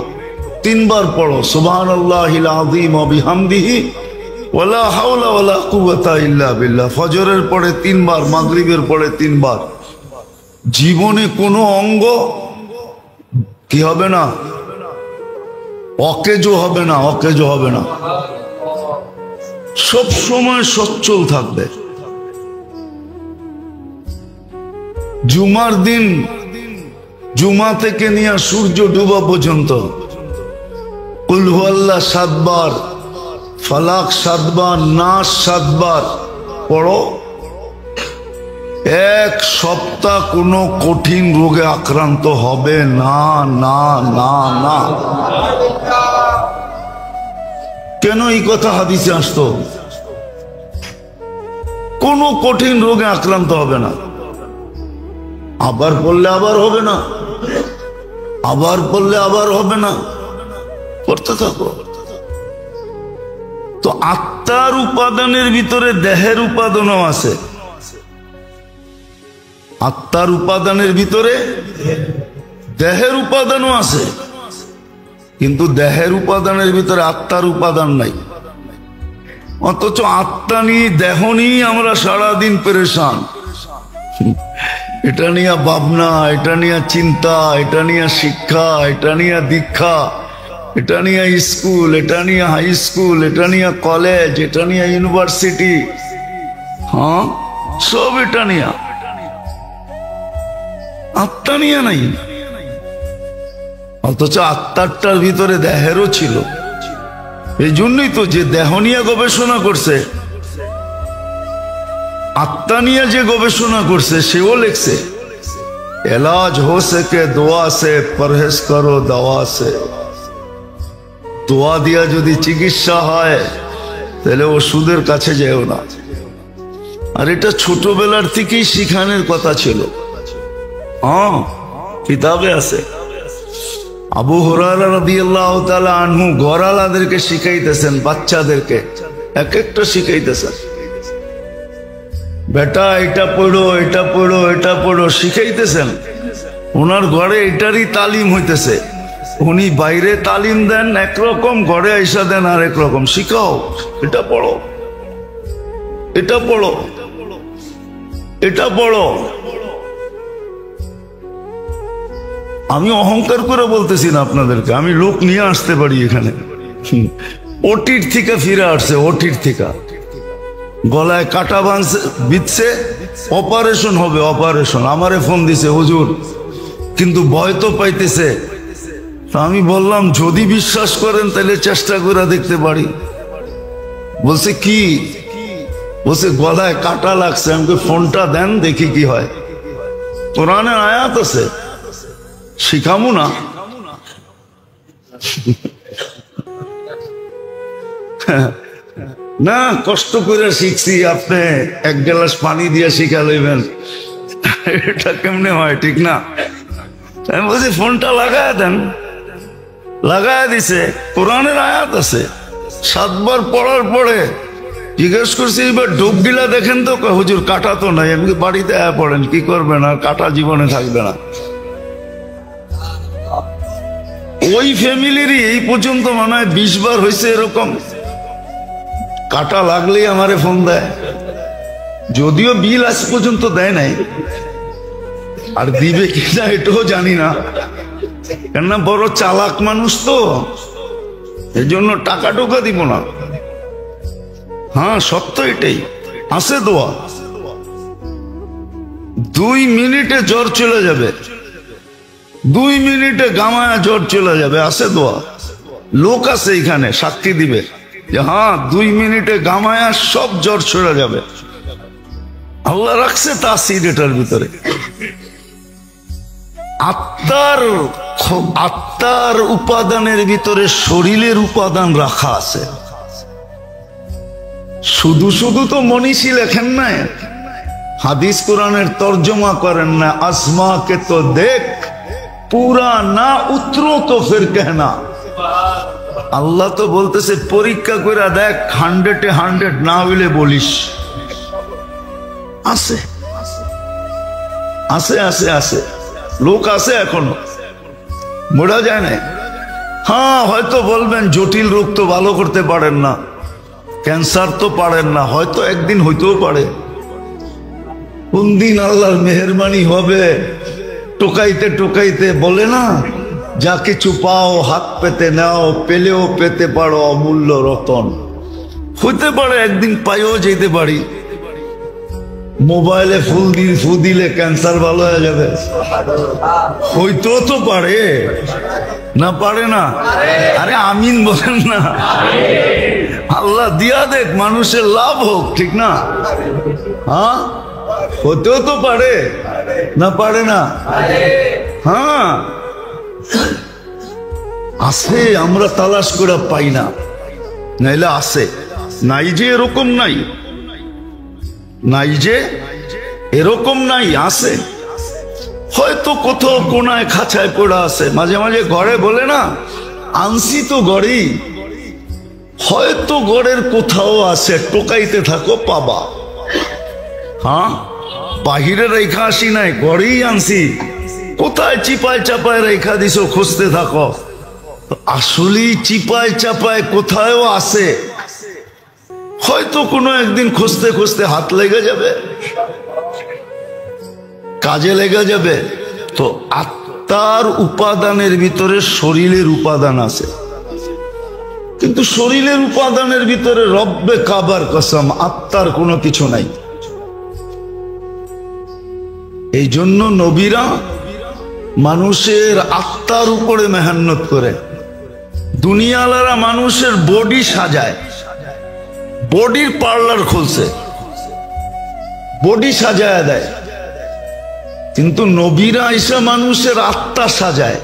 3 বার পড়ো সুবহানাল্লাহিল আযীম ওয়া বিহামদিহি, ওয়ালা হাওলা ওয়ালা কুওয়াতা ইল্লা বিল্লাহ। ফজরের পরে 3 বার, মাগরিবের পরে 3 বার। জীবনে কোনো অঙ্গ কি হবে না, অকেজো হবে না, অকেজো হবে না, সব সময় সচ্ছল থাকবে। জুমার দিন, জুমা থেকে নিয়ে সূর্য ডুবা পর্যন্ত কুল হু আল্লাহ 7 বার, ফালাক 7 বার, নাস 7 বার পড়ো। এক সপ্তাহ কোনো কঠিন রোগে আক্রান্ত হবে না, না, না, না। কেন এই কথা হাদিসে আসতো? কোনো কঠিন রোগে আক্রান্ত হবে না। আবার পড়লে আবার হবে না, আবার পড়লে আবার হবে না, পড়তে থাকো। তো আত্মার উপাদানের ভিতরে দেহের উপাদানও আছে। আত্মার উপাদানের ভিতরে দেহের উপাদানও আছে, কিন্তু দেহের উপাদানের ভিতরে আত্মার উপাদান নাই। অথচ আত্মা নিয়ে দেহ নিয়ে আমরা সারাদিন পেরেশান। এটা নিয়ে ভাবনা, এটা নিয়ে চিন্তা, এটা নিয়ে শিক্ষা, এটা নিয়ে দীক্ষা, এটা নিয়ে স্কুল, এটা নিয়ে হাই স্কুল, এটা নিয়ে কলেজ, এটা নিয়ে ইউনিভার্সিটি, হ্যাঁ সব এটা নিয়ে, আত্মা নিয়ে নাই। অথচ আত্মাটার ভিতরে দেহেরও ছিল। এই জন্যই তো যে দেহ নিয়ে গবেষণা করছে, আত্মা নিয়ে যে গবেষণা করছে সেও লিখছে, এলাজ হো সকে দোয়া সে, পরহেজ করো দাওয়া সে। দোয়া দিয়া যদি চিকিৎসা হয় তাহলে ওষুধের কাছে যেও না। আর এটা ছোটবেলার থেকেই শিখানোর কথা ছিল। হ্যাঁ, কিতাবে আছে। আবু হুরায়রা রাদিয়াল্লাহু তাআলা আনহু ঘরালাদেরকে শিখাইতেছেন, বাচ্চাদেরকে এক একটা শিখাইতেছেন, বেটা এটা পড়ো, এটা পড়ো, এটা পড়ো, শিখাইতেছেন। ওনার ঘরে এটারই তালিম হইতেছে। উনি বাইরে তালিম দেন একরকম, ঘরে আইসা দেন আর একরকম। শিখাও, এটা পড়ো, এটা পড়ো, এটা পড়ো। আমি অহংকার করে বলতেছি না আপনাদেরকে, আমি লোক নিয়ে আসতে পারি এখানে। ওটির থেকে ফিরে আসছে, ওটির থেকে গলায় কাটা বিধছে, অপারেশন হবে, অপারেশন। আমারে ফোন দিছে, হুজুর কিন্তু ভয় তো পাইতেছে। আমি বললাম যদি বিশ্বাস করেন তাহলে চেষ্টা করে দেখতে পারি। বলছে কি? বলছে গলায় কাটা লাগছে। আমাকে ফোনটা দেন দেখি কি হয়। কোরআনের আয়াত আছে, শিখামু না? না, কষ্ট করে শিখছি, আপনি এক গ্লাস পানি দিয়ে শিখা লইবেন, এটা কেমনে হয়? ঠিক না? আমি বলছি ফোনটা লাগায় দেন। লাগায় দিছে, কোরআনের আয়াত আছে। 7 বার পড়ার পরে জিজ্ঞেস করছি এবার ডুব গিলা দেখেন তো। হুজুর কাটা তো নাই। আমি বাড়িতে পড়েন, কি করবেন, আর কাটা জীবনে থাকবে না। ওই ফ্যামিলিরই এই পর্যন্ত মনে হয় 20 বার হয়েছে এরকম। কাটা লাগলেই আমারে ফোন দেয়, যদিও বিল আজ পর্যন্ত দেয় নাই, আর দিবে কিনা এটাও জানি না। কেননা বড় চালাক মানুষ তো, এই জন্য টাকা টোকা দিব না। হ্যাঁ, সত্য এটাই। আছে দোয়া, 2 মিনিটে জ্বর চলে যাবে, 2 মিনিটে গামায়া জ্বর চলে যাবে। আছে দোয়া, লোক আছে এখানে সাক্ষী দিবে যে হ্যাঁ 2 মিনিটে গামায়া সব জ্বর চলে যাবে। আল্লাহ রাখছে তাসির এটার ভিতরে। আত্মার উপাদানের ভিতরে শরীরের উপাদান রাখা আছে। শুধু শুধু তো মনীষী লেখেন না, হাদিস কোরআনের তর্জমা করেন না। আসমা কে তো দেখ, পুরা না উতরো তো ফির कहना। আল্লাহ তো বলতেছে পরীক্ষা করে দেখ, 100-এ 100 না হইলে বলিস। আছে আছে আছে আছে, লোক আছে এখনো, মোড়া যায় না। হ্যাঁ, হয়তো বলবেন জটিল রোগ তো ভালো করতে পারেন না, ক্যান্সার তো পারেন না, হয়তো একদিন হইতেও পারে। কোন দিন আল্লাহর মেহেরবানি হবে, টোকাইতে টোকাইতে বলে না, যা কিছু পাও হাত পেতে নাও, পেলেও পেতে পারো অমূল্য রতন। হইতে পারে একদিন পাইও যেতে পারি। মোবাইলে ফু দিলে ক্যান্সার ভালো হয়ে যাবে, হইতেও তো পারে না? পারে না? আরে আমিন বলেন না। আল্লাহ দিয়া দেখ, মানুষের লাভ হোক, ঠিক না? হ্যাঁ, হতেও তো পারে, না পারে না? হ্যাঁ, আছে, আমরা তালাশ করে পাই না, নাইলে আছে। নাই যে এরকম নাই, নাই যে এরকম নাই, আছে। হয়তো কোথাও কোনায় খাঁচায় পড়া আছে। মাঝে মাঝে ঘরে বলে না, আনছি তো গড়েই, হয়তো গড়ের কোথাও আছে, টোকাইতে থাকো পাবা। হ্যাঁ, বাহিরে রেখা আসি নাই, গড়েই আনছি, কোথায় চিপায় চাপায় রেখা দিছো, খুঁজতে থাকো। আসলেই চিপায় চাপায় কোথাও আছে, হয়তো কোনো একদিন খুঁজতে খুঁজতে হাত লেগে যাবে, কাজে লেগে যাবে। তো আত্মার উপাদানের ভিতরে শরীরের উপাদান আছে, কিন্তু শরীরের উপাদানের ভিতরে রব্বে কাবার কসম আত্মার কোনো কিছু নাই। এই জন্য নবীরা মানুষের আত্মার উপরে মেহনত করে। দুনিয়ালারা মানুষের বডি সাজায়, বডির পার্লার খুলছে, বডি সাজায় দেয়, কিন্তু নবীরা এসে মানুষের আত্মা সাজায়।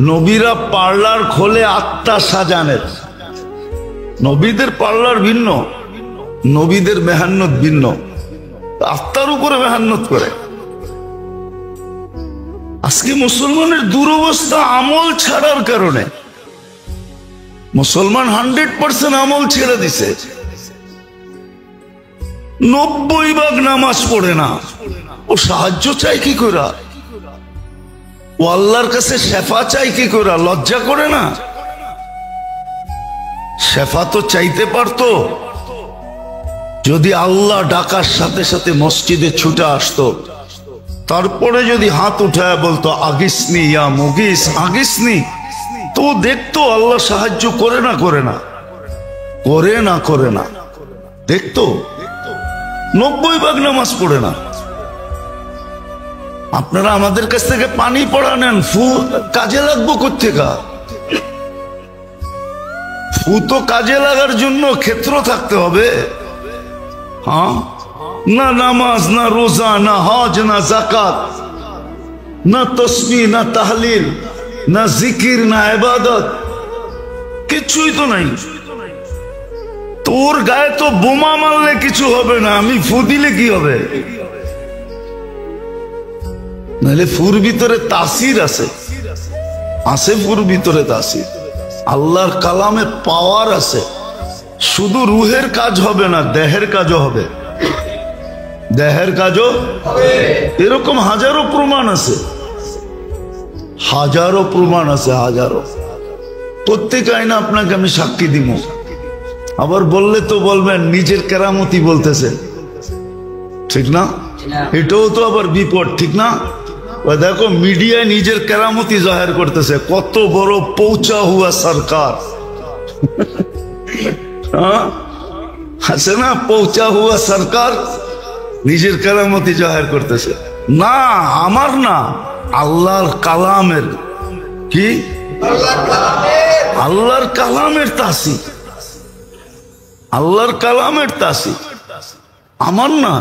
নবীরা পার্লার খোলে আত্মা সাজানের। নবীদের পার্লার ভিন্ন, নবীদের মেহনত ভিন্ন, আত্মার উপরে মেহনত করে। আজকে মুসলমানের দুরবস্থা আমল ছাড়ার কারণে। মুসলমান 100% আমল ছেড়ে দিছে, 90% নামাজ পড়ে না। ও সাহায্য চাই কি করে? ও আল্লাহর কাছে শেফা চাই কি করে? লজ্জা করে না? শেফা তো চাইতে পারতো, যদি আল্লাহ ডাকার সাথে সাথে মসজিদে ছুটে আসতো। তারপরে যদি হাত উঠায় বলতো আগিসনি ইয়া মুগিস, আগিসনি, তো দেখতো আল্লাহ সাহায্য করে না করে না করে না করে না, দেখতো। 90% নামাজ পড়ে না। আপনারা আমাদের কাছ থেকে পানি পড়া নেন, ফু কাজে লাগবো কোত্থেকা? ফু তো কাজে লাগার জন্য ক্ষেত্র থাকতে হবে। হ্যাঁ, না নামাজ, না রোজা, না হজ, না যাকাত, না তসবিহ, না তাহলিল, না জিকির, না ইবাদত, কিছুই তো নাই। তোর গায়ে তো বোমা মারলে কিছু হবে না, আমি ফু দিলে কি হবে? নাহলে ফুর ভিতরে তাসির আছে, আছে ফুর ভিতরে তাসির। আল্লাহর কালামে পাওয়ার আছে। শুধু রুহের কাজ হবে না, দেহের কাজও হবে, দেহের কাজও। এরকম হাজারো প্রমাণ আছে, হাজারো প্রমাণ আছে, হাজারো। প্রত্যেক আইনা আপনাকে আমি সাক্ষী দিব। আবার বললে তো বলবেন নিজের কেরামতি বলতেছে, ঠিক না? এটাও তো আবার বিপদ, ঠিক না? ওই দেখো মিডিয়ায় নিজের কেরামতি জাহির করতেছে, কত বড় পৌঁছা হুয়া সরকার। আছে না, পৌঁছা হুয়া সরকার, নিজের কেরামতি জাহির করতেছে। না, আমার না, আল্লাহর কালামের। কি? আল্লাহর কালামের তাসির, আল্লাহর কালামের তাসির, আমার না।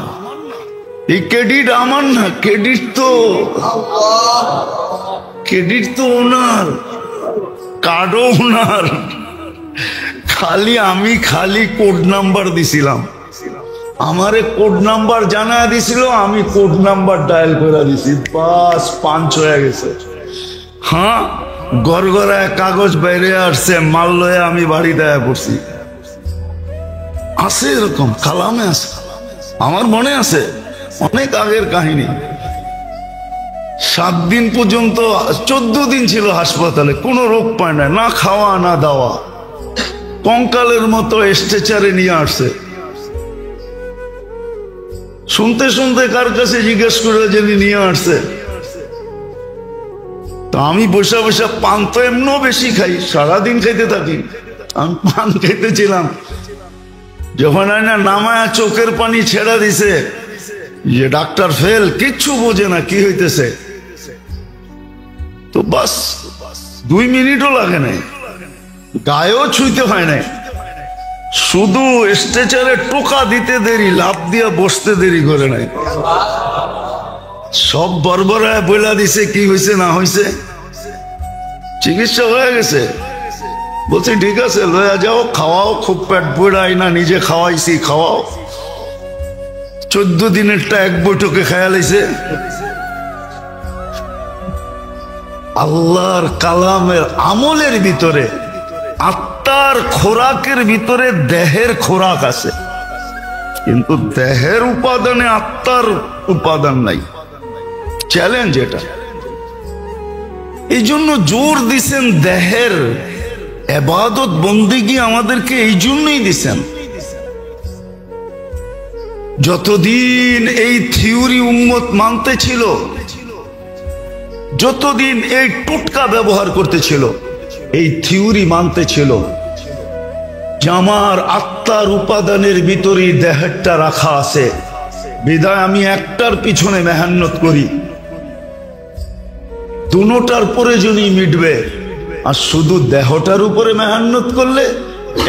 এই ক্রেডিট আমার না, ক্রেডিট তো ওনার, কার্ডও ওনার। খালি আমি কোড নাম্বার দিছিলাম, আমারে কোড নাম্বার জানা দিছিল, আমি কোড নাম্বার ডায়াল করে দিছি, বাস পাঞ্চ হয়ে গেছে। হ্যাঁ, গড়গড়ায় কাগজ বাইরে আসছে, মাল লয়ে আমি বাড়ি দেয়া পড়ছি। আছে এরকম, কালামে আছে, আমার মনে আছে অনেক আগের কাহিনী। 7 দিন পর্যন্ত, 14 দিন ছিল হাসপাতালে, কোনো রোগ পায় না, না খাওয়া না দাওয়া, কঙ্কালের মতো স্ট্রেচারে নিয়ে আসছে। শুনতে শুনতে কার কাছে জিজ্ঞেস করে যিনি নিয়ে আসছে, তো আমি বসে বসে পান তো এমনও বেশি খাই, সারাদিন খাইতে থাকি। আমি পান খাইতেছিলাম, যখন আয়না নামায়া চোখের পানি ছেড়া দিছে, যে ডাক্তার ফেল, কিচ্ছু বোঝে না কি হইতেছে। তো বাস 2 মিনিটও লাগে নাই, গায়েও ছুঁইতে হয় নাই, শুধু স্ট্রেচারে টোকা দিতে দেরি, লাভ দিয়া বসতে দেরি করে নাই। সব বর্বরায় বইলা দিছে কি হয়েছে না হয়েছে, চিকিৎসা হয়ে গেছে। বলছি ঠিক আছে লয়া যাও, খাওয়াও, খুব পেট বইড়াই না, নিজে খাওয়াইছি, খাওয়াও। 14 দিনেরটা এক বৈঠকে খায়া লাইছে। আল্লাহর কালামের আমলের ভিতরে, আত্মার খোরাকের ভিতরে দেহের খোরাক আছে, কিন্তু দেহের উপাদানে আত্মার উপাদান নাই। চ্যালেঞ্জ এটা। এই জন্য জোর দিছেন দেহের ইবাদত বন্দেগী আমাদেরকে এই জন্যই দিছেন। যতদিন এই থিওরি উম্মত মানতে ছিল, যতদিন এই টুটকা ব্যবহার করতে ছিল, এই থিওরি মানতে ছিল যে আমার আত্মার উপাদানের ভিতরেই দেহেরটা রাখা আছে, বিধায় আমি একটার পিছনে মেহনত করি, দুটোটার প্রয়োজনই মিটবে। আর শুধু দেহটার উপরে মেহনত করলে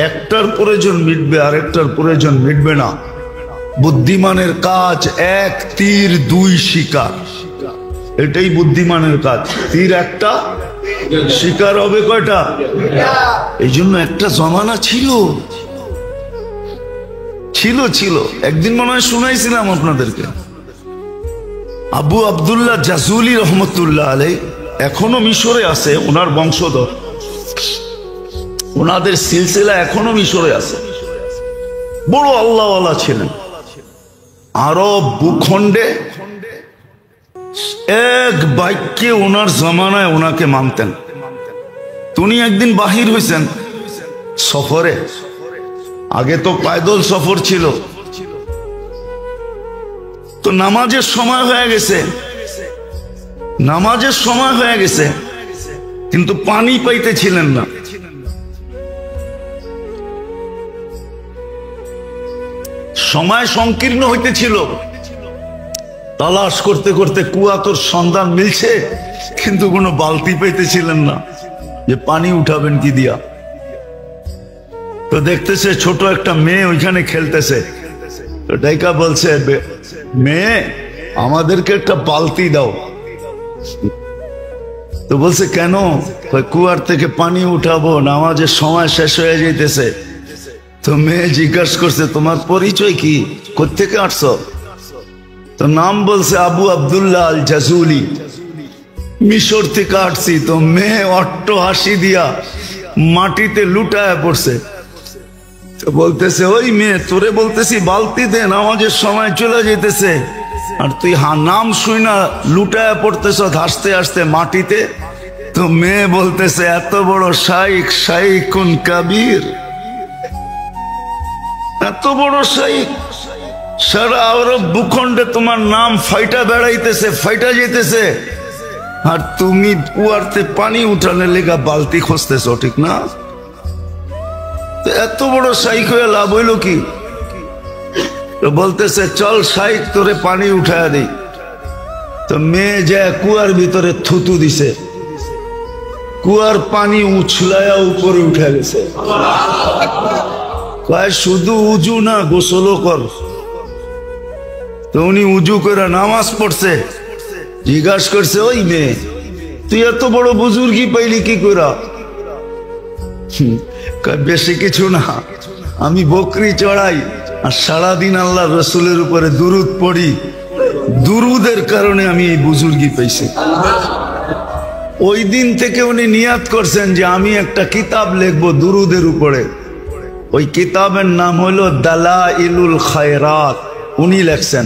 একটার প্রয়োজন মিটবে, আরেকটার প্রয়োজন মিটবে না। বুদ্ধিমানের কাজ 1 তীর 2 শিকার, এটাই বুদ্ধিমানের কাজ। তীর একটা, শিকার হবে কয়টা? এই জন্য একটা জমানা ছিল ছিল ছিল একদিন মনে হয় শুনাইছিলাম আপনাদেরকে, আবু আব্দুল্লাহ জাজুলি রহমতুল্লাহ আলাইহি এখনো মিশরে আছে, ওনার বংশধর, ওনাদের সিলসিলা এখনো মিশরে আছে। বড় আল্লাহওয়ালা ছিলেন। আরব ভূখণ্ডে এক বাক্যে ওনার জমানায় ওনাকে মানতেন। উনি একদিন বাহির হয়েছেন সফরে। আগে তো পায়দল সফর ছিল, তো নামাজের সময় হয়ে গেছে, নামাজের সময় হয়ে গেছে, কিন্তু পানি পাইতেছিলেন না। সময় সংকীর্ণ হইতেছিল। তালাশ করতে করতে কুয়াতোর সন্ধান মিলছে, কিন্তু কোনো বালতি পাইতেছিলেন না যে পানি উঠাবেন কি দিয়া। তো দেখতেছে ছোট একটা মেয়ে ওইখানে খেলতেছে, তো ডাইকা বলছে, মেয়ে আমাদেরকে একটা বালতি দাও। তো বলছে কেন? কুয়ার থেকে পানি উঠাবো, নামাজের সময় শেষ হয়ে যাইতেছে। তো মেয়ে জিজ্ঞাসা করছে, তোমার পরিচয় কি, কোত্থেকে আসছো? তো নাম বলছে আবু আব্দুল্লাহ আল জাজুলি, মিশর থেকে আসছি। তো মেয়ে অট্ট হাসি দিয়া মাটিতে লুটায় পড়ছে। তো বলতেছে, ওই মেয়ে তোরে বলতেছি বালতি দে, নামাজের সময় চলে যেতেছে, আর তুই নাম শুই না লুটায় পড়তেছ হাসতে হাসতে মাটিতে। তো মেয়ে বলতেছে, এত বড় শাইখ, শাইখুন কাবীর, এত বড় শাইখ, সারা আরব ভূখণ্ডে তোমার নাম ফাইটা বেড়াইতেছে, ফাইটা যেতেছে, আর তুমি কুয়ারতে পানি উঠানোর লেগা বালতি খুঁজতেছ, ঠিক না? এত বড় শাইখ হয়ে লাভ হইল কি? তো বলতেছে, চল শাইখ তোরে পানি উঠায় দেই। তো মেয়ে যায় কুয়ার ভিতরে থুতু দিছে, কুয়ার পানি উছলায়া উপরে উঠে গেছে। কয় শুধু উজু না, গোসলও কর। তো উনি উজু করে নামাজ পড়ছে। জিজ্ঞাসা করছে, ওই মেয়ে তুই এত বড় বুজুর্গি পাইলি কি কইরা? বেশি কিছু না, আমি বকরি চড়াই আর সারাদিন আল্লাহ রসুলের উপরে দুরুদ পড়ি, দুরুদের কারণে আমি এই বুজুর্গি পাইছি। ওই দিন থেকে উনি নিয়াত করছেন যে আমি একটা কিতাব লিখবো দুরুদের উপরে। ওই কিতাবের নাম হলো দালাইলুল খায়রাত। উনি লেখছেন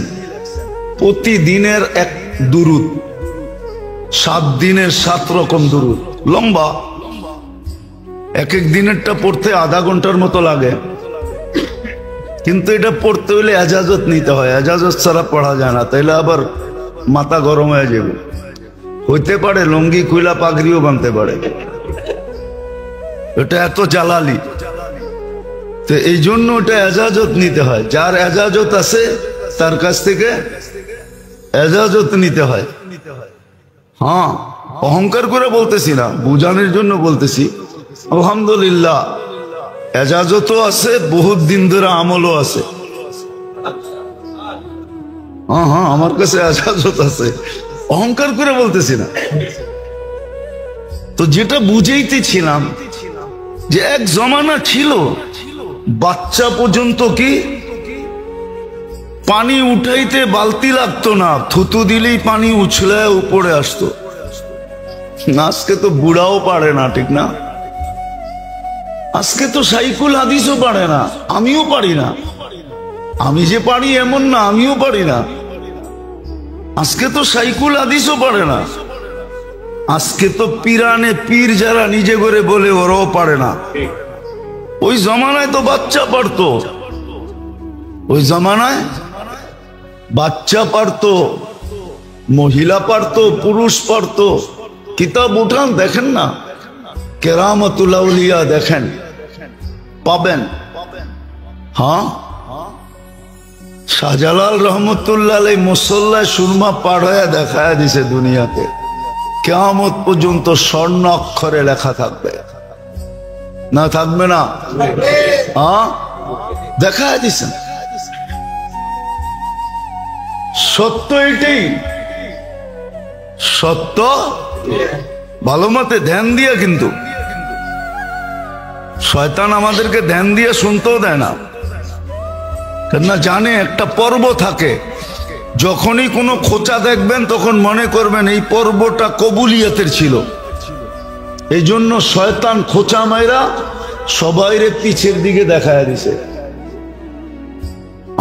প্রতিদিনের এক দুরুদ, 7 দিনের 7 রকম দুরুদ, লম্বা। এক এক দিনেরটা পড়তে আধা ঘন্টার মতো লাগে, কিন্তু এটা পড়তে হইলে এজাজত নিতে হয়, এজাজত ছাড়া পড়া যায় না, তাইলে আবার মাথা গরম হয়ে যাবে। হইতে পারে লঙ্গি খুইলা পাগড়িও বানতে পারে, এটা এত জালালি। তো এই জন্য ওটা এজাজত নিতে হয়, যার এজাজত আছে তার কাছ থেকে এজাজত নিতে হয়। হ্যাঁ, অহংকার করে বলতেছি না, বুঝানোর জন্য বলতেছি। আলহামদুলিল্লাহ এজাজতও আছে, বহুত দিন ধরে আমলও আছে। হ্যাঁ হ্যাঁ, আমার কাছে এজাজত আছে, অহংকার করে বলতেছি না। তো যেটা বুঝাইতেছিলাম যে এক জমানা ছিল বাচ্চা পর্যন্ত কি পানি উঠাইতে বালতি লাগতো না, থুতু দিলেই পানি উছলে উপরে আসতো। আজকে তো বুড়াও পারে না, ঠিক না? আজকে তো সাইকুল হাদিসও পারে না, আমিও পারি না। আমি যে পারি এমন না, আমিও পারি না। আজকে তো সাইকুল হাদিসও পারে না। আজকে তো পিরানে পীর যারা নিজে করে বলে ওরাও পারে না। ওই জমানায় তো বাচ্চা পারতো, ওই জমানায় বাচ্চা পারতো, মহিলা পারতো, পুরুষ পারতো। কিতাব উঠান, দেখেন না, কেরামতুল আউলিয়া দেখেন, পাবেন। হ্যাঁ, শাহজালাল রহমতুল্লাহ আলাইহি মুসল্লায় সুরমা পাড়ায় দেখায় দিছে দুনিয়াতে, কিয়ামত পর্যন্ত স্বর্ণ অক্ষরে লেখা থাকবে, না থাকবে না? হ্যাঁ, দেখায় দিছেন। সত্য এটাই, সত্য। ভালো মতে ধ্যান দিয়ে, কিন্তু শয়তান আমাদেরকে ধ্যান দিয়ে শুনতেও দেয় না, কেননা জানে একটা পর্ব থাকে। যখনই কোনো খোঁচা দেখবেন তখন মনে করবেন এই পর্বটা কবুলিয়তের ছিল। এই জন্য শয়তান খোঁচা মাইরা সবাইরে পিছের দিকে দেখায় দিছে।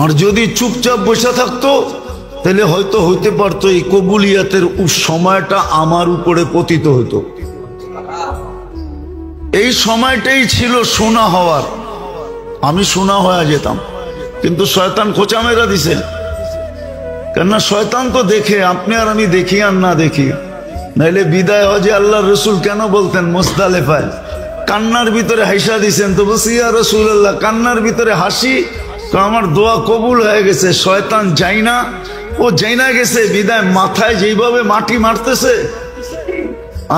আর যদি চুপচাপ বসে থাকতো তাহলে হয়তো হইতে পারতো এই কবুলিয়তের সময়টা আমার উপরে পতিত হতো। এই সময়টাই ছিল সোনা হওয়ার, আমি সোনা হয়ে যেতাম। কিন্তু শয়তান খোঁচা মেরা দিছে, কেননা শয়তান তো দেখে, আপনি আর আমি দেখি আর না দেখি। নাইলে বিদায় হজে আল্লাহর রসুল কেন বলতেন মুজদালিফায় কান্নার ভিতরে হাসা দিছেন? তো বলছি ইয়া রাসূলুল্লাহ, কান্নার ভিতরে হাসি তো আমার দোয়া কবুল হয়ে গেছে। শয়তান যাই না, ও যাই না গেছে বিদায় মাথায় যেইভাবে মাটি মারতেছে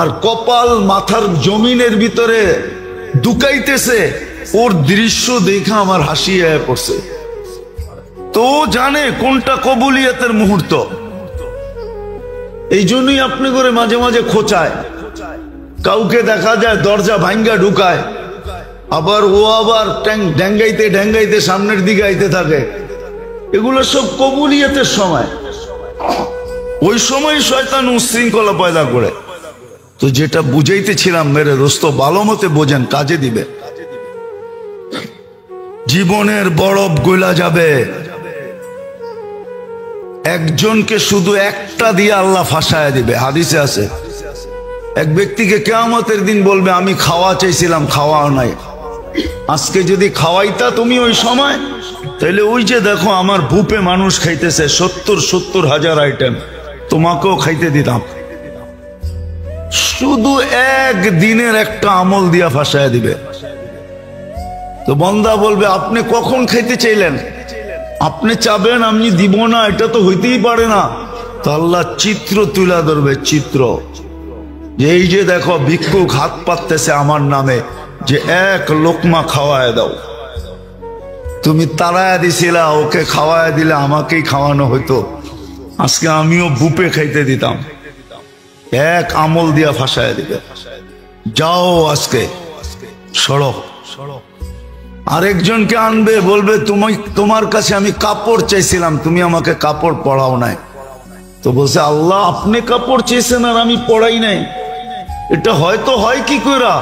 আর কপাল মাথার জমিনের ভিতরে দুকাইতেছে, ওর দৃশ্য দেখে আমার হাসি আয়া পড়ছে। তো জানে কোনটা কবুলিয়তের মুহূর্ত। এই জন্যই আপনি করে মাঝে মাঝে খোঁচায়। কাউকে দেখা যায় দরজা ভাঙ্গা ঢুকায়, আবার ও আবার ড্যাঙ্গাইতে ড্যাঙ্গাইতে সামনের দিকে আইতে থাকে। এগুলো সব কবুলিয়তের সময়। ওই সময় শয়তান উশৃঙ্খলা পয়দা করে। তো যেটা বুঝাইতেছিলাম মেরে দোস্ত, ভালো মতে বোঝেন, কাজে দিবে। জীবনের বরফ গলা যাবে। একজনকে শুধু একটা দিয়ে আল্লাহ ফাঁসায় দিবে, হাদিসে আছে। এক ব্যক্তিকে কিয়ামতের দিন বলবে আমি খাওয়া চাইছিলাম, খাওয়াও নাই। আজকে যদি খাওয়াইতা তুমি ওই সময়, তাহলে ওই যে দেখো আমার বুপে মানুষ খাইতেছে 70 হাজার আইটেম, তোমাকেও খাইতে দিতাম। শুধু এক দিনের একটা আমল দিয়া ফাঁসায় দিবে। তো বান্দা বলবে আপনি কখন খাইতে চাইলেন? আপনি চাবেন আমি দিব না, এটা তো হইতেই পারে না। তো আল্লাহ চিত্র তুলা ধরবে, চিত্র যে এই যে দেখো ভিক্ষুক হাত পাততেছে আমার নামে, যে এক লোকমা খাওয়ায় দাও। তুমি তাড়ায় দিছিলা, ওকে খাওয়ায় দিলে আমাকেই খাওয়ানো হইতো, আজকে আমিও বুপে খাইতে দিতাম। এক আমল দিয়া ফাঁসায় দিবে। যাও আজকে সড়ক। আরেকজনকে আনবে, বলবে তোমার কাছে আমি কাপড় চাইছিলাম, তুমি আমাকে কাপড় পরাও নাই। তো বলছে আল্লাহ আপনি কাপড় চেয়েছেন আর আমি পরাই নাই, এটা হয়তো হয় কি কইরা?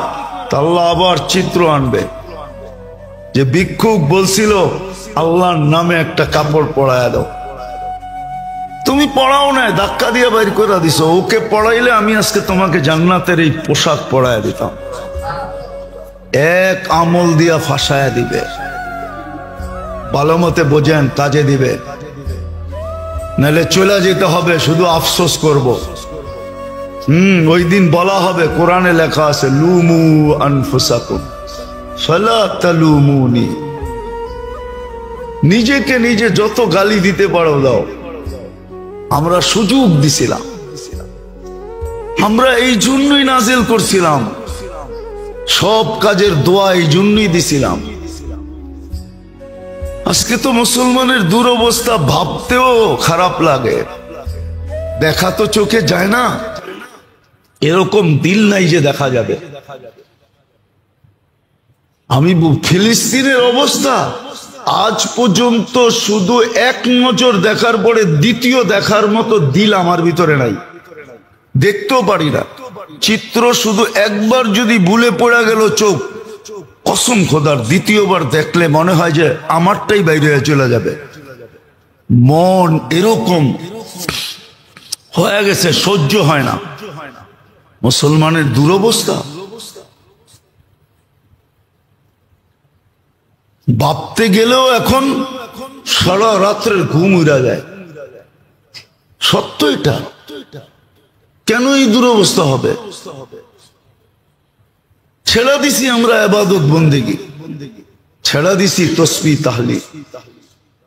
তা আল্লাহ আবার চিত্র আনবে যে ভিক্ষুক বলছিল আল্লাহর নামে একটা কাপড় পরায় দাও, তুমি পড়াও নাই, ধাক্কা দিয়ে বাইর করে দিছো। ওকে পড়াইলে আমি আজকে তোমাকে জান্নাতের এই পোশাক পরায় দিতাম। এক আমল দিয়া ফাঁসায় দিবে। ভালো মতে বোঝেন, কাজে দিবে, নাহলে চলে যেতে হবে, শুধু আফসোস করব। ওই দিন বলা হবে, কোরআনে লেখা আছে লুমু আনফুসাকুম ফালা তালুমুনি। নিজেকে নিজে যত গালি দিতে পারো দাও। আমরা সুযোগ দিছিলাম, আমরা এই জন্যই নাজিল করছিলাম সব কাজের দোয়া এই জন্যই দিছিলাম। আজকে তো মুসলমানের দুরবস্থা ভাবতেও খারাপ লাগে। দেখা তো চোখে যায় না, এরকম দিল নাই যে দেখা যাবে। আমি ফিলিস্তিনের অবস্থা আজ পর্যন্ত শুধু এক নজর দেখার পরে দ্বিতীয় দেখার মতো দিল আমার ভিতরে নাই, দেখতেও পারি না। চিত্র শুধু একবার যদি ভুলে পড়ে গেল চোখ, কসম খোদার দ্বিতীয়বার দেখলে মনে হয় যে আমারটাই বাইরে হয়ে চলে যাবে। মন এরকম হয়ে গেছে, সহ্য হয় না। মুসলমানের দুরবস্থা ভাবতে গেলেও এখন সারা রাত্রের ঘুম উড়া যায়। সত্য এটা। কেন এই দুরবস্থা হবে? ছেড়া দিছি আমরা ইবাদত বন্দেগী, ছেড়া দিছি তসবিহ তাহলিল,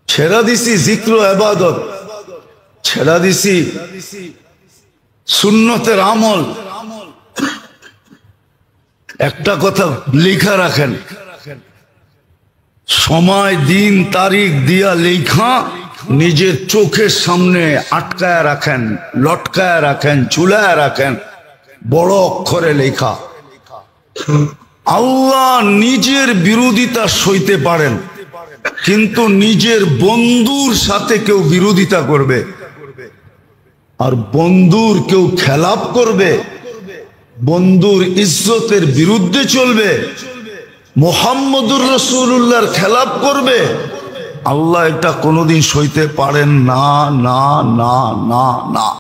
ছেড়া দিছি জিক্র ইবাদত, ছেড়া দিছি সুন্নতের আমল। একটা কথা লেখা রাখেন, সময় দিন তারিখ দিয়া লেখা নিজের চোখের সামনে আটকায় রাখেন, লটকায় রাখেন, চুলায় রাখেন, বড় অক্ষরে লেখা। আল্লাহ নিজের বিরোধিতা সইতে পারেন, কিন্তু নিজের বন্ধুর সাথে কেউ বিরোধিতা করবে আর বন্ধুর কেউ খেলাপ করবে, বন্ধুর ইজ্জতের বিরুদ্ধে চলবে, মুহাম্মদুর রাসূলুল্লাহর খেলাপ করবে, আল্লাহ এটা কোনোদিন সইতে পারেন না, না, না, না, না।